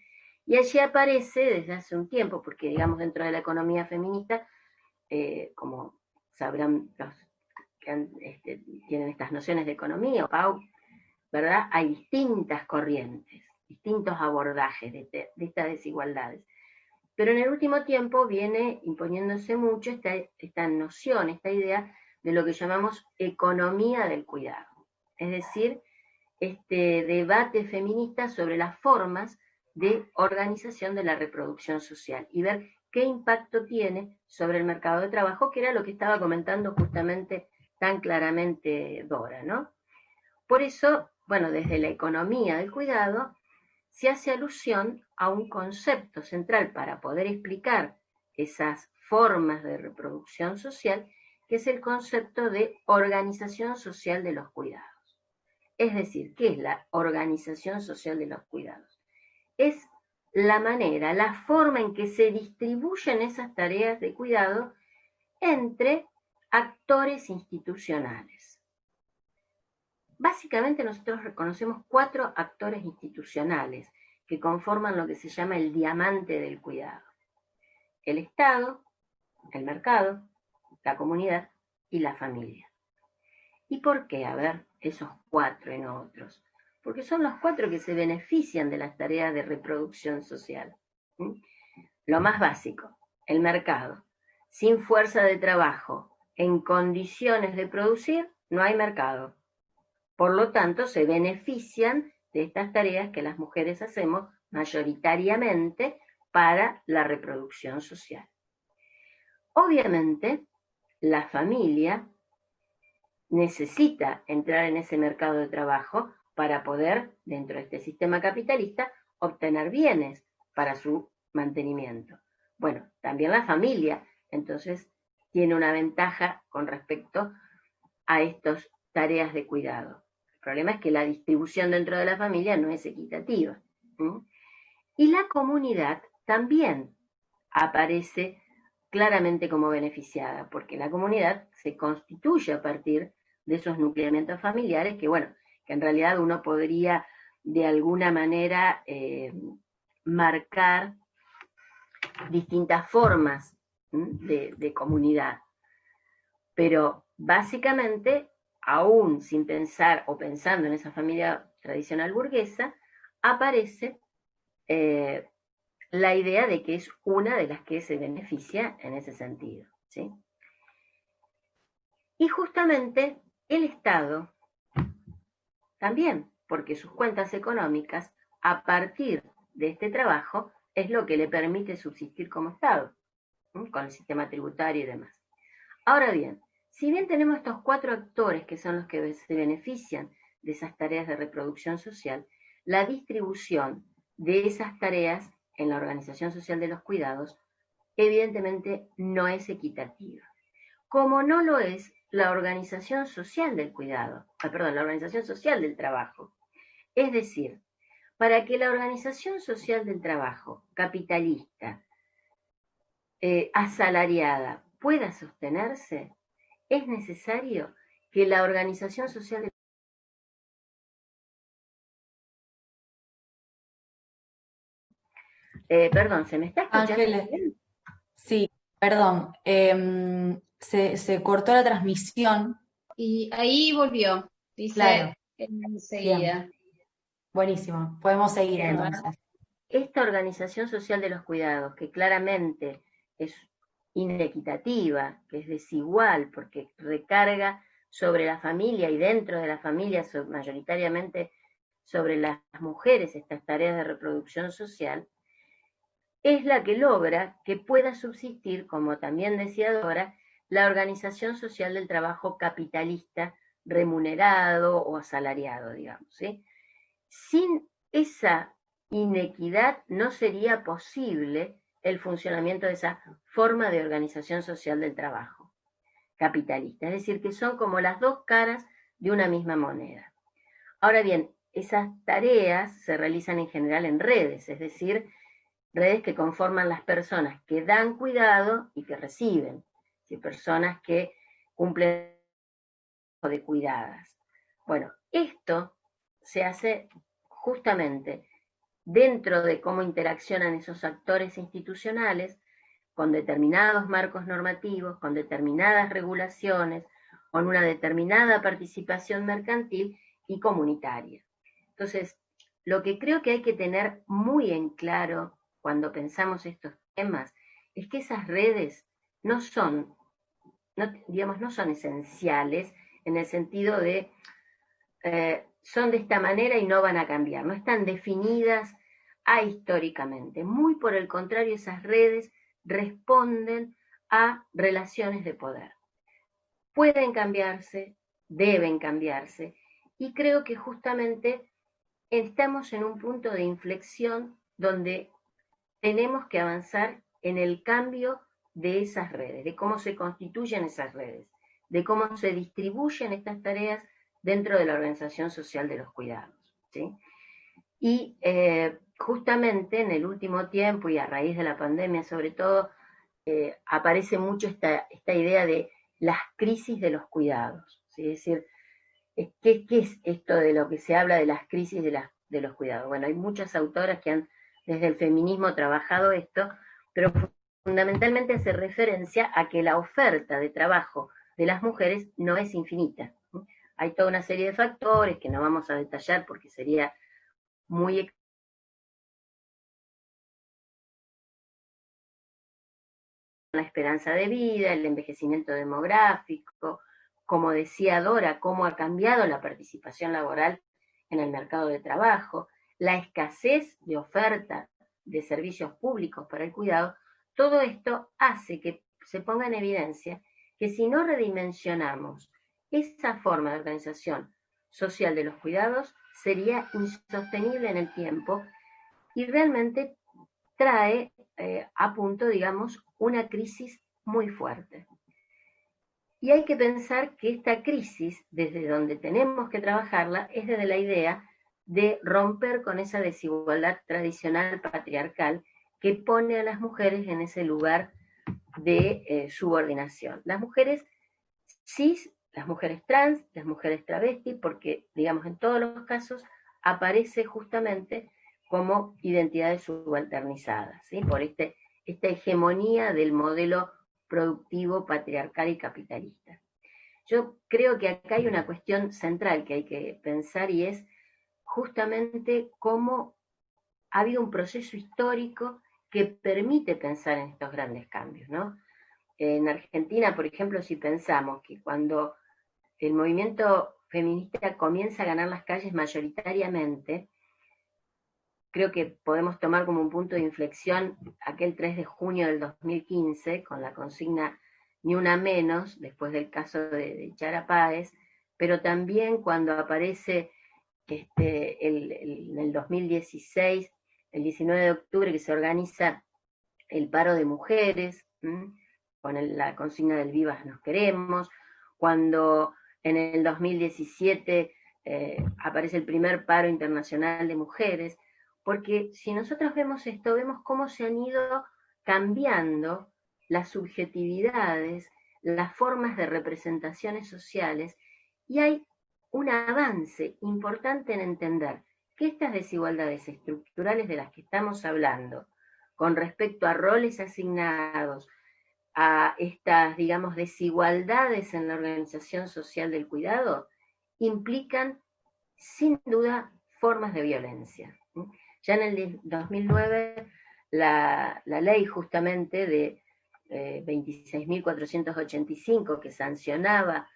Y allí aparece desde hace un tiempo, porque digamos dentro de la economía feminista, como sabrán los que tienen estas nociones de economía, Pau, ¿verdad? Hay distintas corrientes, distintos abordajes de estas desigualdades. Pero en el último tiempo viene imponiéndose mucho esta noción, esta idea de lo que llamamos economía del cuidado. Es decir, este debate feminista sobre las formas de organización de la reproducción social y ver qué impacto tiene sobre el mercado de trabajo, que era lo que estaba comentando justamente tan claramente Dora, ¿no? Por eso, bueno, desde la economía del cuidado se hace alusión a un concepto central para poder explicar esas formas de reproducción social, que es el concepto de organización social de los cuidados. Es decir, ¿qué es la organización social de los cuidados? Es la manera, la forma en que se distribuyen esas tareas de cuidado entre actores institucionales. Básicamente nosotros reconocemos 4 actores institucionales que conforman lo que se llama el diamante del cuidado: el Estado, el mercado, la comunidad y la familia. ¿Y por qué? A ver, esos 4 y no otros. Porque son los 4 que se benefician de las tareas de reproducción social. Lo más básico, el mercado. Sin fuerza de trabajo, en condiciones de producir, no hay mercado. Por lo tanto, se benefician de estas tareas que las mujeres hacemos mayoritariamente para la reproducción social. Obviamente, la familia necesita entrar en ese mercado de trabajo para poder, dentro de este sistema capitalista, obtener bienes para su mantenimiento. Bueno, también la familia, entonces, tiene una ventaja con respecto a estas tareas de cuidado. problema es que la distribución dentro de la familia no es equitativa. Y la comunidad también aparece claramente como beneficiada, porque la comunidad se constituye a partir de esos nucleamientos familiares que, bueno, que en realidad uno podría de alguna manera marcar distintas formas de comunidad. Pero básicamente, aún sin pensar o pensando en esa familia tradicional burguesa, aparece la idea de que es una de las que se beneficia en ese sentido, ¿sí? Y justamente el Estado también, porque sus cuentas económicas, a partir de este trabajo, es lo que le permite subsistir como Estado, ¿sí? Con el sistema tributario y demás. Ahora bien, si bien tenemos estos 4 actores que son los que se benefician de esas tareas de reproducción social, la distribución de esas tareas en la organización social de los cuidados evidentemente no es equitativa. Como no lo es la organización social del cuidado, la organización social del trabajo. Es decir, para que la organización social del trabajo capitalista, asalariada, pueda sostenerse, es necesario que la organización social del perdón, ¿se me está escuchando? Ángeles, sí, perdón, se cortó la transmisión. Y ahí volvió, dice Claro, enseguida. bien, buenísimo, podemos seguir Bien. entonces. Esta organización social de los cuidados, que claramente es inequitativa, que es desigual, porque recarga sobre la familia y dentro de la familia mayoritariamente sobre las mujeres estas tareas de reproducción social, es la que logra que pueda subsistir, como también decía Dora, la organización social del trabajo capitalista remunerado o asalariado, digamos, ¿sí? Sin esa inequidad no sería posible el funcionamiento de esa forma de organización social del trabajo capitalista. Es decir, que son como las dos caras de una misma moneda. Ahora bien, esas tareas se realizan en general en redes, es decir, redes que conforman las personas que dan cuidado y que reciben, ¿sí? Personas que cumplen de cuidadas. Bueno, esto se hace justamente dentro de cómo interaccionan esos actores institucionales con determinados marcos normativos, con determinadas regulaciones, con una determinada participación mercantil y comunitaria. Entonces, lo que creo que hay que tener muy en claro cuando pensamos estos temas es que esas redes no son, no son esenciales en el sentido de son de esta manera y no van a cambiar, no están definidas ahistóricamente. Muy por el contrario, esas redes responden a relaciones de poder. Pueden cambiarse, deben cambiarse, y creo que justamente estamos en un punto de inflexión donde tenemos que avanzar en el cambio de esas redes, de cómo se constituyen esas redes, de cómo se distribuyen estas tareas dentro de la organización social de los cuidados, ¿sí? Y justamente en el último tiempo y a raíz de la pandemia sobre todo, aparece mucho esta idea de las crisis de los cuidados, ¿sí? Es decir, ¿qué es esto de lo que se habla de las crisis de los cuidados? Bueno, hay muchas autoras que han desde el feminismo trabajado esto, pero fundamentalmente hace referencia a que la oferta de trabajo de las mujeres no es infinita. Hay toda una serie de factores que no vamos a detallar porque sería muy la esperanza de vida, el envejecimiento demográfico, como decía Dora, cómo ha cambiado la participación laboral en el mercado de trabajo, la escasez de oferta de servicios públicos para el cuidado, todo esto hace que se ponga en evidencia que si no redimensionamos esa forma de organización social de los cuidados, sería insostenible en el tiempo y realmente trae a punto, digamos, una crisis muy fuerte. Y hay que pensar que esta crisis, desde donde tenemos que trabajarla, es desde la idea de romper con esa desigualdad tradicional patriarcal que pone a las mujeres en ese lugar de subordinación. Las mujeres cis, las mujeres trans, las mujeres travesti, porque, digamos, en todos los casos aparece justamente como identidades subalternizadas, ¿sí? Por esta hegemonía del modelo productivo, patriarcal y capitalista. Yo creo que acá hay una cuestión central que hay que pensar y es justamente cómo ha habido un proceso histórico que permite pensar en estos grandes cambios, ¿no? En Argentina, por ejemplo, si pensamos que cuando el movimiento feminista comienza a ganar las calles mayoritariamente, creo que podemos tomar como un punto de inflexión aquel 3 de junio del 2015, con la consigna Ni una menos, después del caso de Chara Páez, pero también cuando aparece en el 2016, el 19 de octubre, que se organiza el paro de mujeres, con la consigna del Vivas nos queremos, cuando en el 2017 aparece el primer paro internacional de mujeres, porque si nosotros vemos esto, vemos cómo se han ido cambiando las subjetividades, las formas de representaciones sociales, y hay un avance importante en entender que estas desigualdades estructurales de las que estamos hablando, con respecto a roles asignados, a estas, digamos, desigualdades en la organización social del cuidado, implican, sin duda, formas de violencia. Ya en el 2009, la ley justamente de 26.485, que sancionaba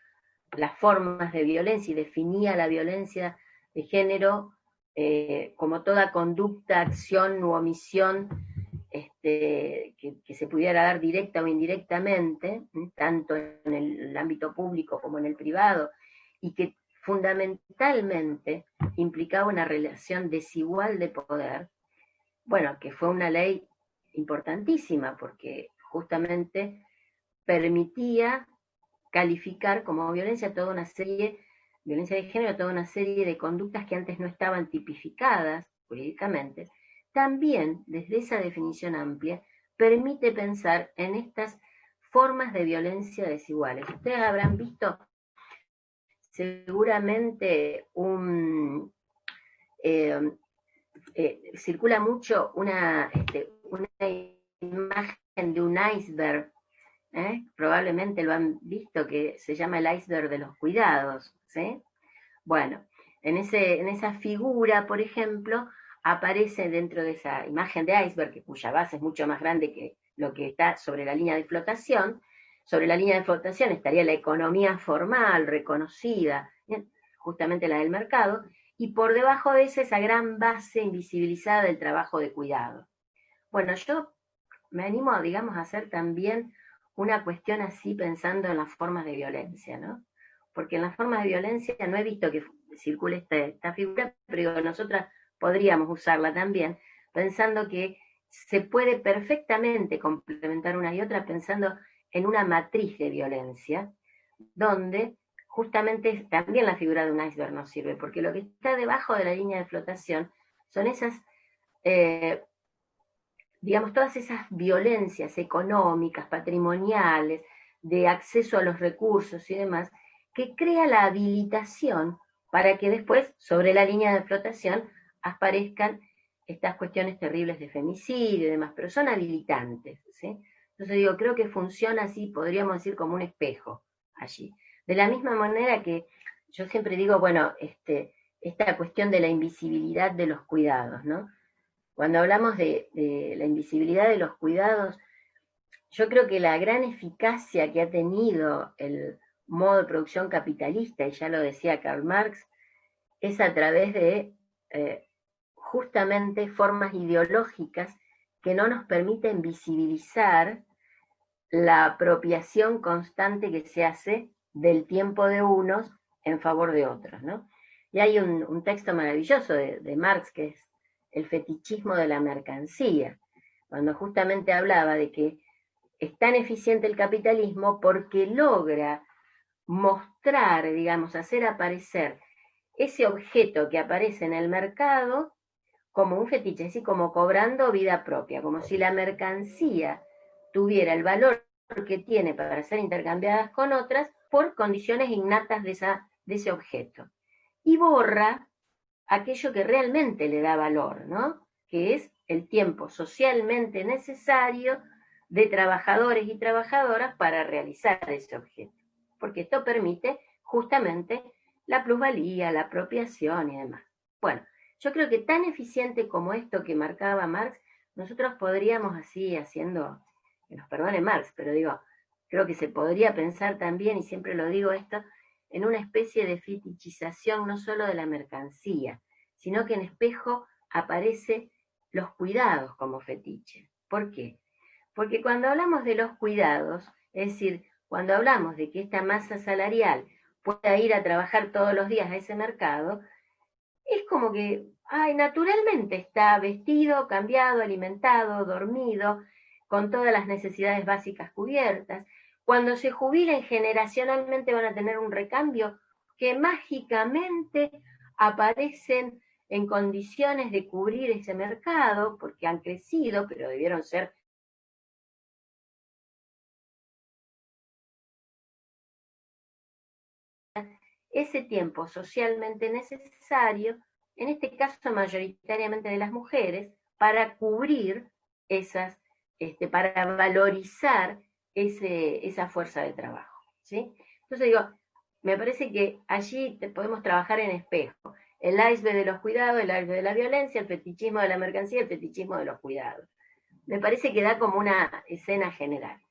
las formas de violencia y definía la violencia de género como toda conducta, acción u omisión que se pudiera dar directa o indirectamente, tanto en el ámbito público como en el privado, y que fundamentalmente implicaba una relación desigual de poder, bueno, que fue una ley importantísima porque justamente permitía calificar como violencia toda una serie, violencia de género, toda una serie de conductas que antes no estaban tipificadas jurídicamente. También, desde esa definición amplia, permite pensar en estas formas de violencia desiguales. Ustedes habrán visto seguramente circula mucho una imagen de un iceberg, probablemente lo han visto, que se llama el iceberg de los cuidados, ¿sí? Bueno, en esa figura, por ejemplo, aparece dentro de esa imagen de iceberg, cuya base es mucho más grande que lo que está sobre la línea de flotación. Sobre la línea de flotación estaría la economía formal, reconocida, justamente la del mercado, y por debajo de esa gran base invisibilizada del trabajo de cuidado. Bueno, yo me animo, digamos, a hacer también una cuestión así pensando en las formas de violencia, ¿no? Porque en las formas de violencia no he visto que circule esta figura, pero nosotras podríamos usarla también, pensando que se puede perfectamente complementar una y otra pensando en una matriz de violencia, donde justamente también la figura de un iceberg nos sirve, porque lo que está debajo de la línea de flotación son esas, digamos, todas esas violencias económicas, patrimoniales, de acceso a los recursos y demás, que crea la habilitación para que después, sobre la línea de flotación, aparezcan estas cuestiones terribles de femicidio y demás, pero son habilitantes, ¿sí? Entonces digo, creo que funciona así, podríamos decir, como un espejo allí. De la misma manera que yo siempre digo, bueno, esta cuestión de la invisibilidad de los cuidados, ¿no? Cuando hablamos de la invisibilidad de los cuidados, yo creo que la gran eficacia que ha tenido el modo de producción capitalista, y ya lo decía Karl Marx, es a través de justamente formas ideológicas que no nos permiten visibilizar la apropiación constante que se hace del tiempo de unos en favor de otros, ¿no? Y hay un texto maravilloso de Marx que es El fetichismo de la mercancía, cuando justamente hablaba de que es tan eficiente el capitalismo porque logra mostrar, digamos, hacer aparecer ese objeto que aparece en el mercado como un fetiche, es decir, como cobrando vida propia, como si la mercancía tuviera el valor que tiene para ser intercambiadas con otras por condiciones innatas de ese objeto. Y borra aquello que realmente le da valor, ¿no? Que es el tiempo socialmente necesario de trabajadores y trabajadoras para realizar ese objeto. Porque esto permite justamente la plusvalía, la apropiación y demás. Bueno, yo creo que tan eficiente como esto que marcaba Marx, nosotros podríamos así haciendo, que nos perdone Marx, pero digo, creo que se podría pensar también, y siempre lo digo esto, en una especie de fetichización no solo de la mercancía, sino que en espejo aparece los cuidados como fetiche. ¿Por qué? Porque cuando hablamos de los cuidados, es decir, cuando hablamos de que esta masa salarial pueda ir a trabajar todos los días a ese mercado, es como que, ay, naturalmente está vestido, cambiado, alimentado, dormido, con todas las necesidades básicas cubiertas. Cuando se jubilen, generacionalmente van a tener un recambio que mágicamente aparecen en condiciones de cubrir ese mercado, porque han crecido, pero debieron ser ese tiempo socialmente necesario, en este caso mayoritariamente de las mujeres, para cubrir esas, para valorizar esa fuerza de trabajo, ¿sí? Entonces digo, me parece que allí podemos trabajar en espejo. El iceberg de los cuidados, el iceberg de la violencia, el fetichismo de la mercancía, el fetichismo de los cuidados. Me parece que da como una escena general.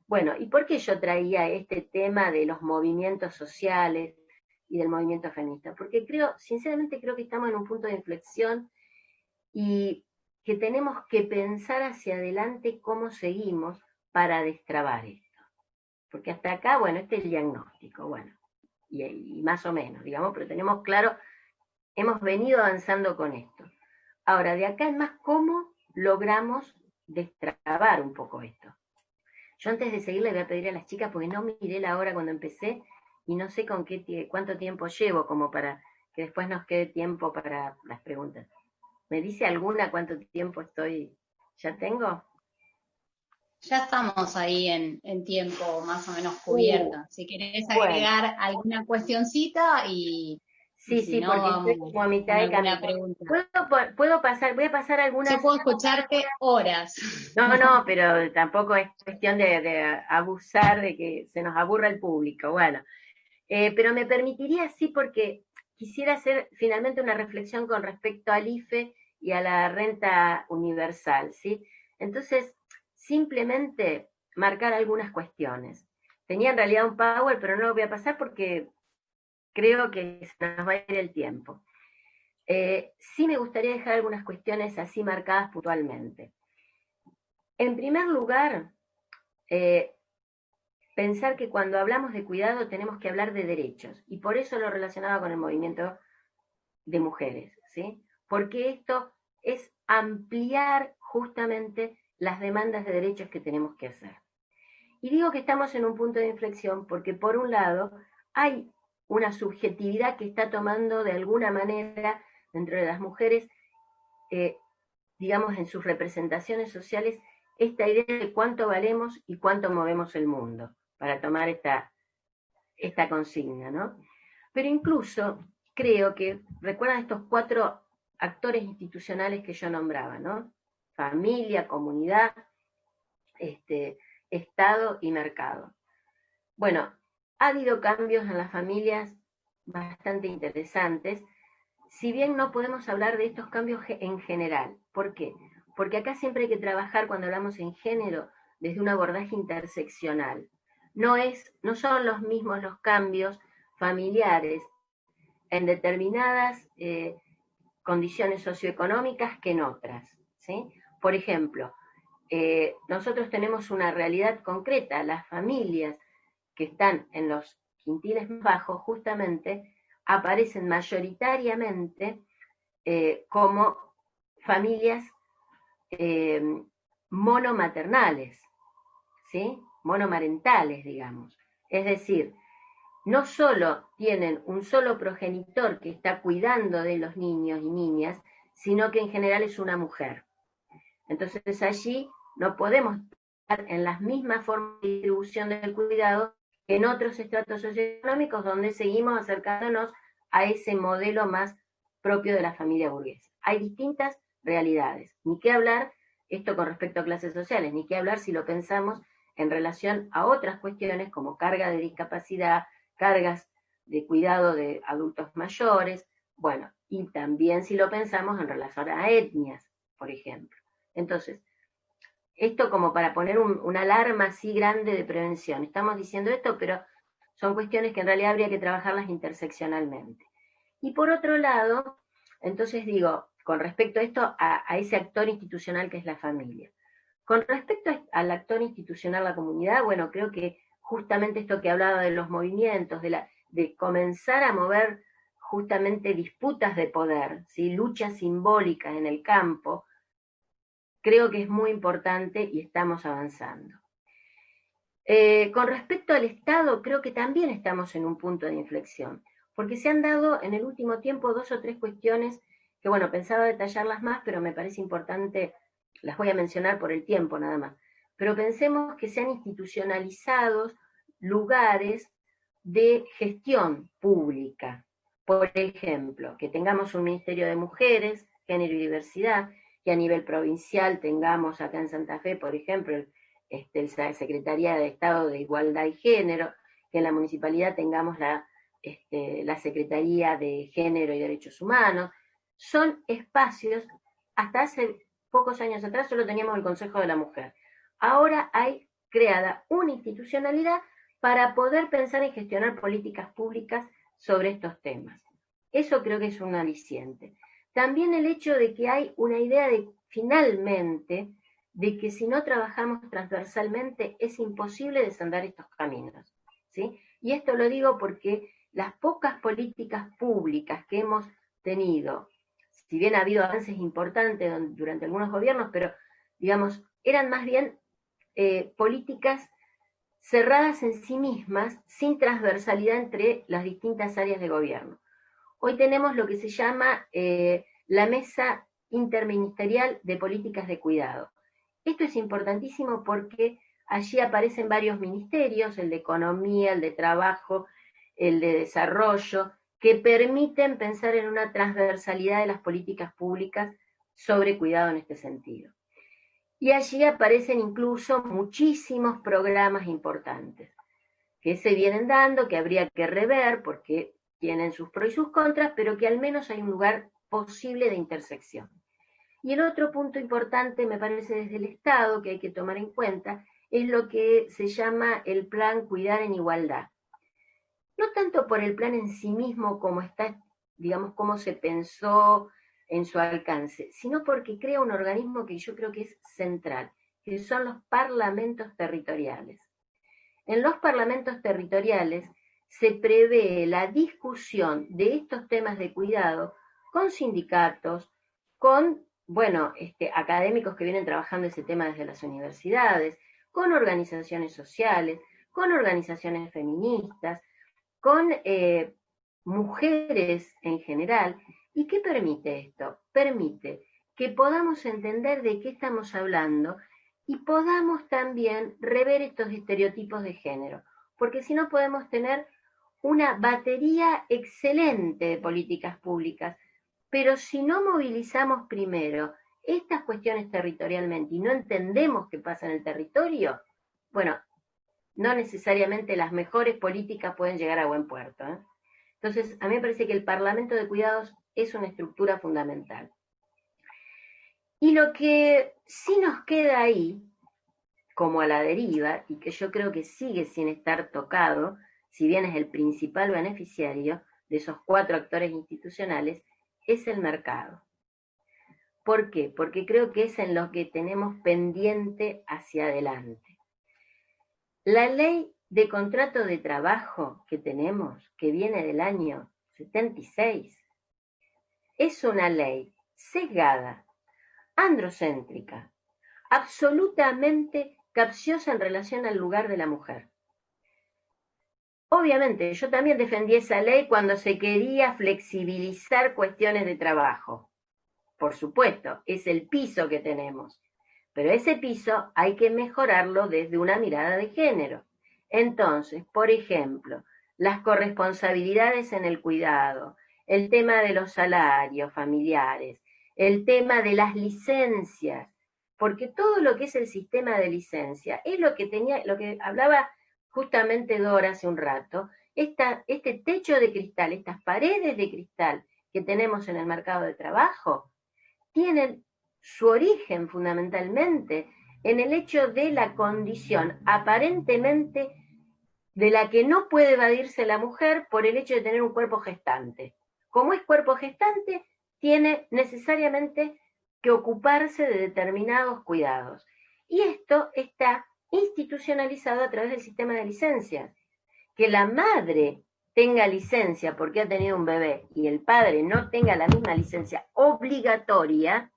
Bueno, ¿y por qué yo traía este tema de los movimientos sociales y del movimiento feminista? Porque sinceramente creo que estamos en un punto de inflexión y que tenemos que pensar hacia adelante cómo seguimos para destrabar esto. Porque hasta acá, bueno, este es el diagnóstico, bueno, y más o menos, digamos, pero tenemos claro, hemos venido avanzando con esto. Ahora, de acá en más, ¿cómo logramos destrabar un poco esto? Yo antes de seguir le voy a pedir a las chicas, porque no miré la hora cuando empecé y no sé cuánto tiempo llevo como para que después nos quede tiempo para las preguntas. ¿Me dice alguna cuánto tiempo estoy? ¿Ya tengo? Ya estamos ahí en tiempo más o menos cubierto. Si querés Bueno, agregar alguna cuestioncita y sí, si sí, no, porque estoy vamos como a mitad con de alguna camino. pregunta. Puedo pasar, voy a pasar algunas. Yo puedo escucharte horas. No, pero tampoco es cuestión de abusar de que se nos aburra el público. Bueno, pero me permitiría sí, porque quisiera hacer finalmente una reflexión con respecto al IFE y a la renta universal, ¿sí? Entonces, simplemente marcar algunas cuestiones. Tenía en realidad un PowerPoint, pero no lo voy a pasar porque creo que se nos va a ir el tiempo. Sí me gustaría dejar algunas cuestiones así marcadas puntualmente. En primer lugar, pensar que cuando hablamos de cuidado tenemos que hablar de derechos, y por eso lo relacionaba con el movimiento de mujeres, ¿sí? Porque esto es ampliar justamente las demandas de derechos que tenemos que hacer. Y digo que estamos en un punto de inflexión porque por un lado hay una subjetividad que está tomando de alguna manera dentro de las mujeres, digamos en sus representaciones sociales, esta idea de cuánto valemos y cuánto movemos el mundo, para tomar esta consigna, ¿no? Pero incluso creo que, recuerdan estos 4 actores institucionales que yo nombraba, ¿no? Familia, comunidad, Estado y mercado. Bueno, ha habido cambios en las familias bastante interesantes, si bien no podemos hablar de estos cambios en general. ¿Por qué? Porque acá siempre hay que trabajar, cuando hablamos en género, desde un abordaje interseccional. No son los mismos los cambios familiares en determinadas condiciones socioeconómicas que en otras, ¿sí? Por ejemplo, nosotros tenemos una realidad concreta, las familias que están en los quintiles más bajos justamente aparecen mayoritariamente como familias monomaternales, ¿sí? Monomarentales, digamos. Es decir, no solo tienen un solo progenitor que está cuidando de los niños y niñas, sino que en general es una mujer. Entonces allí no podemos estar en las mismas formas de distribución del cuidado que en otros estratos socioeconómicos donde seguimos acercándonos a ese modelo más propio de la familia burguesa. Hay distintas realidades. Ni qué hablar esto con respecto a clases sociales, ni qué hablar si lo pensamos en relación a otras cuestiones como carga de discapacidad, cargas de cuidado de adultos mayores, bueno, y también si lo pensamos en relación a etnias, por ejemplo. Entonces, esto como para poner una alarma así grande de prevención. Estamos diciendo esto, pero son cuestiones que en realidad habría que trabajarlas interseccionalmente. Y por otro lado, entonces digo, con respecto a esto, a ese actor institucional que es la familia. Con respecto al actor institucional, la comunidad, bueno, creo que justamente esto que hablaba de los movimientos, de comenzar a mover justamente disputas de poder, ¿sí? Luchas simbólicas en el campo, creo que es muy importante y estamos avanzando. Con respecto al Estado, creo que también estamos en un punto de inflexión, porque se han dado en el último tiempo 2 o 3 cuestiones que, bueno, pensaba detallarlas más, pero me parece importante, las voy a mencionar por el tiempo nada más. Pero pensemos que se han institucionalizado lugares de gestión pública. Por ejemplo, que tengamos un Ministerio de Mujeres, Género y Diversidad, que a nivel provincial tengamos acá en Santa Fe, por ejemplo, la Secretaría de Estado de Igualdad y Género, que en la municipalidad tengamos la Secretaría de Género y Derechos Humanos. Son espacios, hasta hace pocos años atrás solo teníamos el Consejo de la Mujer. Ahora hay creada una institucionalidad para poder pensar en gestionar políticas públicas sobre estos temas. Eso creo que es un aliciente. También el hecho de que hay una idea de, finalmente, de que si no trabajamos transversalmente es imposible desandar estos caminos, ¿sí? Y esto lo digo porque las pocas políticas públicas que hemos tenido, si bien ha habido avances importantes durante algunos gobiernos, pero digamos, eran más bien políticas cerradas en sí mismas, sin transversalidad entre las distintas áreas de gobierno. Hoy tenemos lo que se llama la Mesa Interministerial de Políticas de Cuidado. Esto es importantísimo porque allí aparecen varios ministerios, el de Economía, el de Trabajo, el de Desarrollo, que permiten pensar en una transversalidad de las políticas públicas sobre cuidado en este sentido. Y allí aparecen incluso muchísimos programas importantes que se vienen dando, que habría que rever porque tienen sus pros y sus contras, pero que al menos hay un lugar posible de intersección. Y el otro punto importante, me parece, desde el Estado, que hay que tomar en cuenta, es lo que se llama el plan Cuidar en Igualdad. No tanto por el plan en sí mismo, como está, digamos, cómo se pensó en su alcance, sino porque crea un organismo que yo creo que es central, que son los parlamentos territoriales. En los parlamentos territoriales se prevé la discusión de estos temas de cuidado con sindicatos, con, bueno, académicos que vienen trabajando ese tema desde las universidades, con organizaciones sociales, con organizaciones feministas, con mujeres en general. ¿Y qué permite esto? Permite que podamos entender de qué estamos hablando y podamos también rever estos estereotipos de género, porque si no podemos tener una batería excelente de políticas públicas, pero si no movilizamos primero estas cuestiones territorialmente y no entendemos qué pasa en el territorio, bueno, no necesariamente las mejores políticas pueden llegar a buen puerto, ¿eh? Entonces, a mí me parece que el Parlamento de Cuidados es una estructura fundamental. Y lo que sí nos queda ahí, como a la deriva, y que yo creo que sigue sin estar tocado, si bien es el principal beneficiario de esos 4 actores institucionales, es el mercado. ¿Por qué? Porque creo que es en lo que tenemos pendiente hacia adelante. La ley de contrato de trabajo que tenemos, que viene del año 76, es una ley sesgada, androcéntrica, absolutamente capciosa en relación al lugar de la mujer. Obviamente, yo también defendí esa ley cuando se quería flexibilizar cuestiones de trabajo. Por supuesto, es el piso que tenemos. Pero ese piso hay que mejorarlo desde una mirada de género. Entonces, por ejemplo, las corresponsabilidades en el cuidado, el tema de los salarios familiares, el tema de las licencias, porque todo lo que es el sistema de licencia es lo que hablaba justamente Dora hace un rato, este techo de cristal, estas paredes de cristal que tenemos en el mercado de trabajo, tienen su origen fundamentalmente en el hecho de la condición aparentemente de la que no puede evadirse la mujer por el hecho de tener un cuerpo gestante. Como es cuerpo gestante, tiene necesariamente que ocuparse de determinados cuidados. Y esto está institucionalizado a través del sistema de licencias. Que la madre tenga licencia porque ha tenido un bebé y el padre no tenga la misma licencia obligatoria,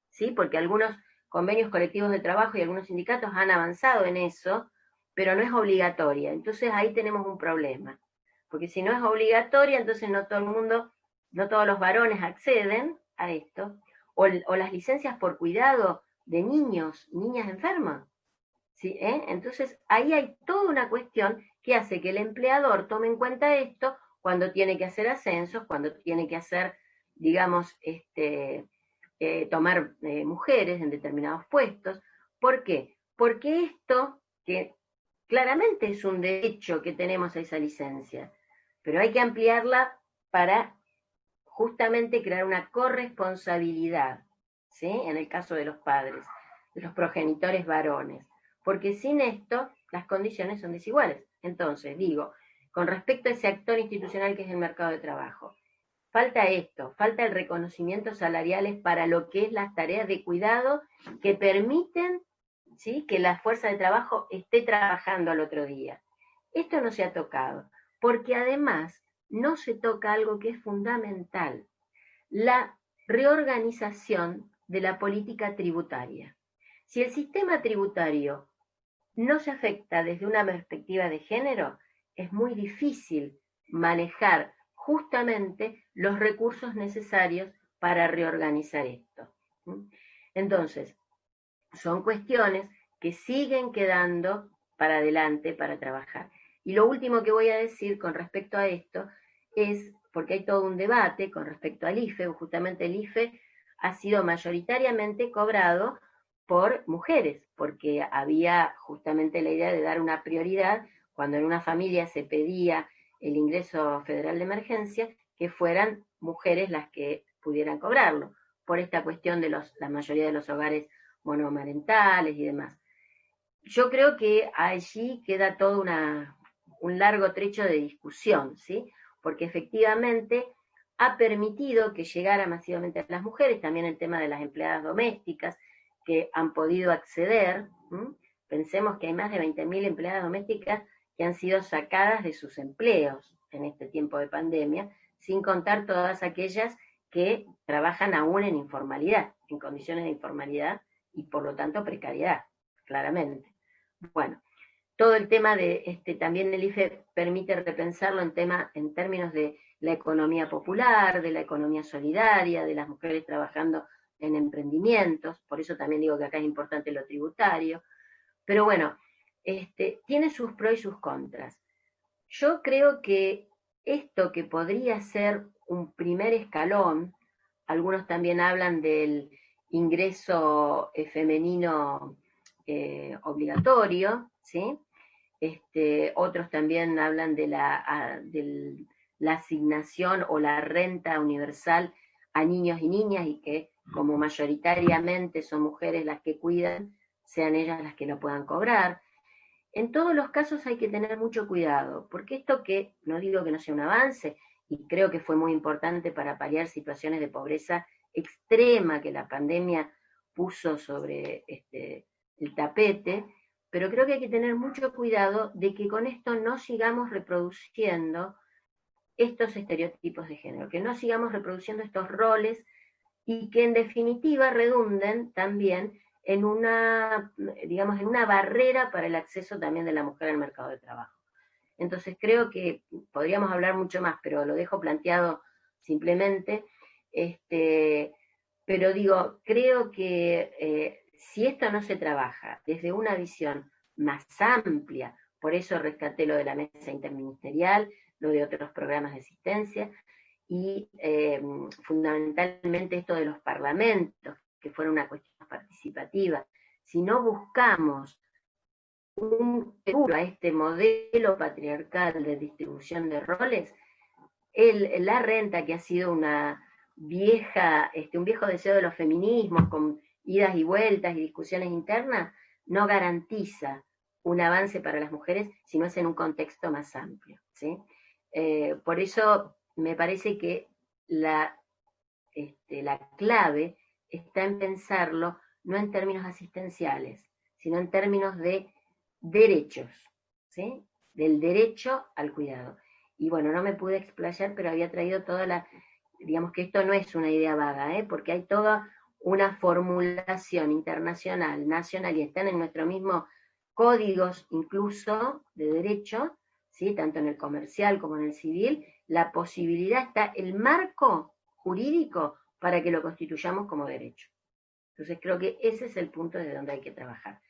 ¿sí? Porque algunos convenios colectivos de trabajo y algunos sindicatos han avanzado en eso, pero no es obligatoria. Entonces ahí tenemos un problema. Porque si no es obligatoria, entonces no todo el mundo, no todos los varones acceden a esto. O las licencias por cuidado de niños, niñas enfermas. ¿Sí? Entonces ahí hay toda una cuestión que hace que el empleador tome en cuenta esto cuando tiene que hacer ascensos, cuando tiene que hacer, digamos, tomar mujeres en determinados puestos. ¿Por qué? Porque esto, que claramente es un derecho que tenemos a esa licencia, pero hay que ampliarla para justamente crear una corresponsabilidad, ¿sí? En el caso de los padres, de los progenitores varones, porque sin esto las condiciones son desiguales. Entonces, digo, con respecto a ese actor institucional que es el mercado de trabajo, falta esto, falta el reconocimiento salariales para lo que es las tareas de cuidado que permiten, ¿sí?, que la fuerza de trabajo esté trabajando al otro día. Esto no se ha tocado, porque además no se toca algo que es fundamental, la reorganización de la política tributaria. Si el sistema tributario no se afecta desde una perspectiva de género, es muy difícil manejar justamente los recursos necesarios para reorganizar esto. Entonces, son cuestiones que siguen quedando para adelante para trabajar. Y lo último que voy a decir con respecto a esto es, porque hay todo un debate con respecto al IFE, justamente el IFE ha sido mayoritariamente cobrado por mujeres, porque había justamente la idea de dar una prioridad cuando en una familia se pedía el ingreso federal de emergencia, que fueran mujeres las que pudieran cobrarlo, por esta cuestión de la mayoría de los hogares monomarentales y demás. Yo creo que allí queda todo un largo trecho de discusión, ¿sí? Porque efectivamente ha permitido que llegara masivamente a las mujeres, también el tema de las empleadas domésticas, que han podido acceder. Pensemos que hay más de 20.000 empleadas domésticas que han sido sacadas de sus empleos en este tiempo de pandemia, sin contar todas aquellas que trabajan aún en informalidad, en condiciones de informalidad y por lo tanto precariedad, claramente. Bueno, todo el tema de también el IFE permite repensarlo en términos de la economía popular, de la economía solidaria, de las mujeres trabajando en emprendimientos, por eso también digo que acá es importante lo tributario, pero bueno, tiene sus pros y sus contras. Yo creo que esto que podría ser un primer escalón, algunos también hablan del ingreso femenino obligatorio, ¿sí? Otros también hablan de la asignación o la renta universal a niños y niñas y que como mayoritariamente son mujeres las que cuidan, sean ellas las que lo puedan cobrar. En todos los casos hay que tener mucho cuidado, porque esto que, no digo que no sea un avance, y creo que fue muy importante para paliar situaciones de pobreza extrema que la pandemia puso sobre el tapete, pero creo que hay que tener mucho cuidado de que con esto no sigamos reproduciendo estos estereotipos de género, que no sigamos reproduciendo estos roles y que en definitiva redunden también en una barrera para el acceso también de la mujer al mercado de trabajo. Entonces creo que podríamos hablar mucho más, pero lo dejo planteado simplemente. Pero digo, creo que si esto no se trabaja desde una visión más amplia, por eso rescaté lo de la mesa interministerial, lo de otros programas de asistencia, y fundamentalmente esto de los parlamentos, que fuera una cuestión participativa. Si no buscamos un seguro a este modelo patriarcal de distribución de roles, la renta, que ha sido una vieja, un viejo deseo de los feminismos con idas y vueltas y discusiones internas, no garantiza un avance para las mujeres si no es en un contexto más amplio, ¿sí? Por eso me parece que la clave está en pensarlo no en términos asistenciales, sino en términos de derechos, ¿sí? Del derecho al cuidado. Y bueno, no me pude explayar, pero había traído toda la, digamos que esto no es una idea vaga, porque hay toda una formulación internacional, nacional, y están en nuestro mismo códigos incluso de derecho, ¿sí? Tanto en el comercial como en el civil, la posibilidad está, el marco jurídico para que lo constituyamos como derecho. Entonces creo que ese es el punto desde donde hay que trabajar.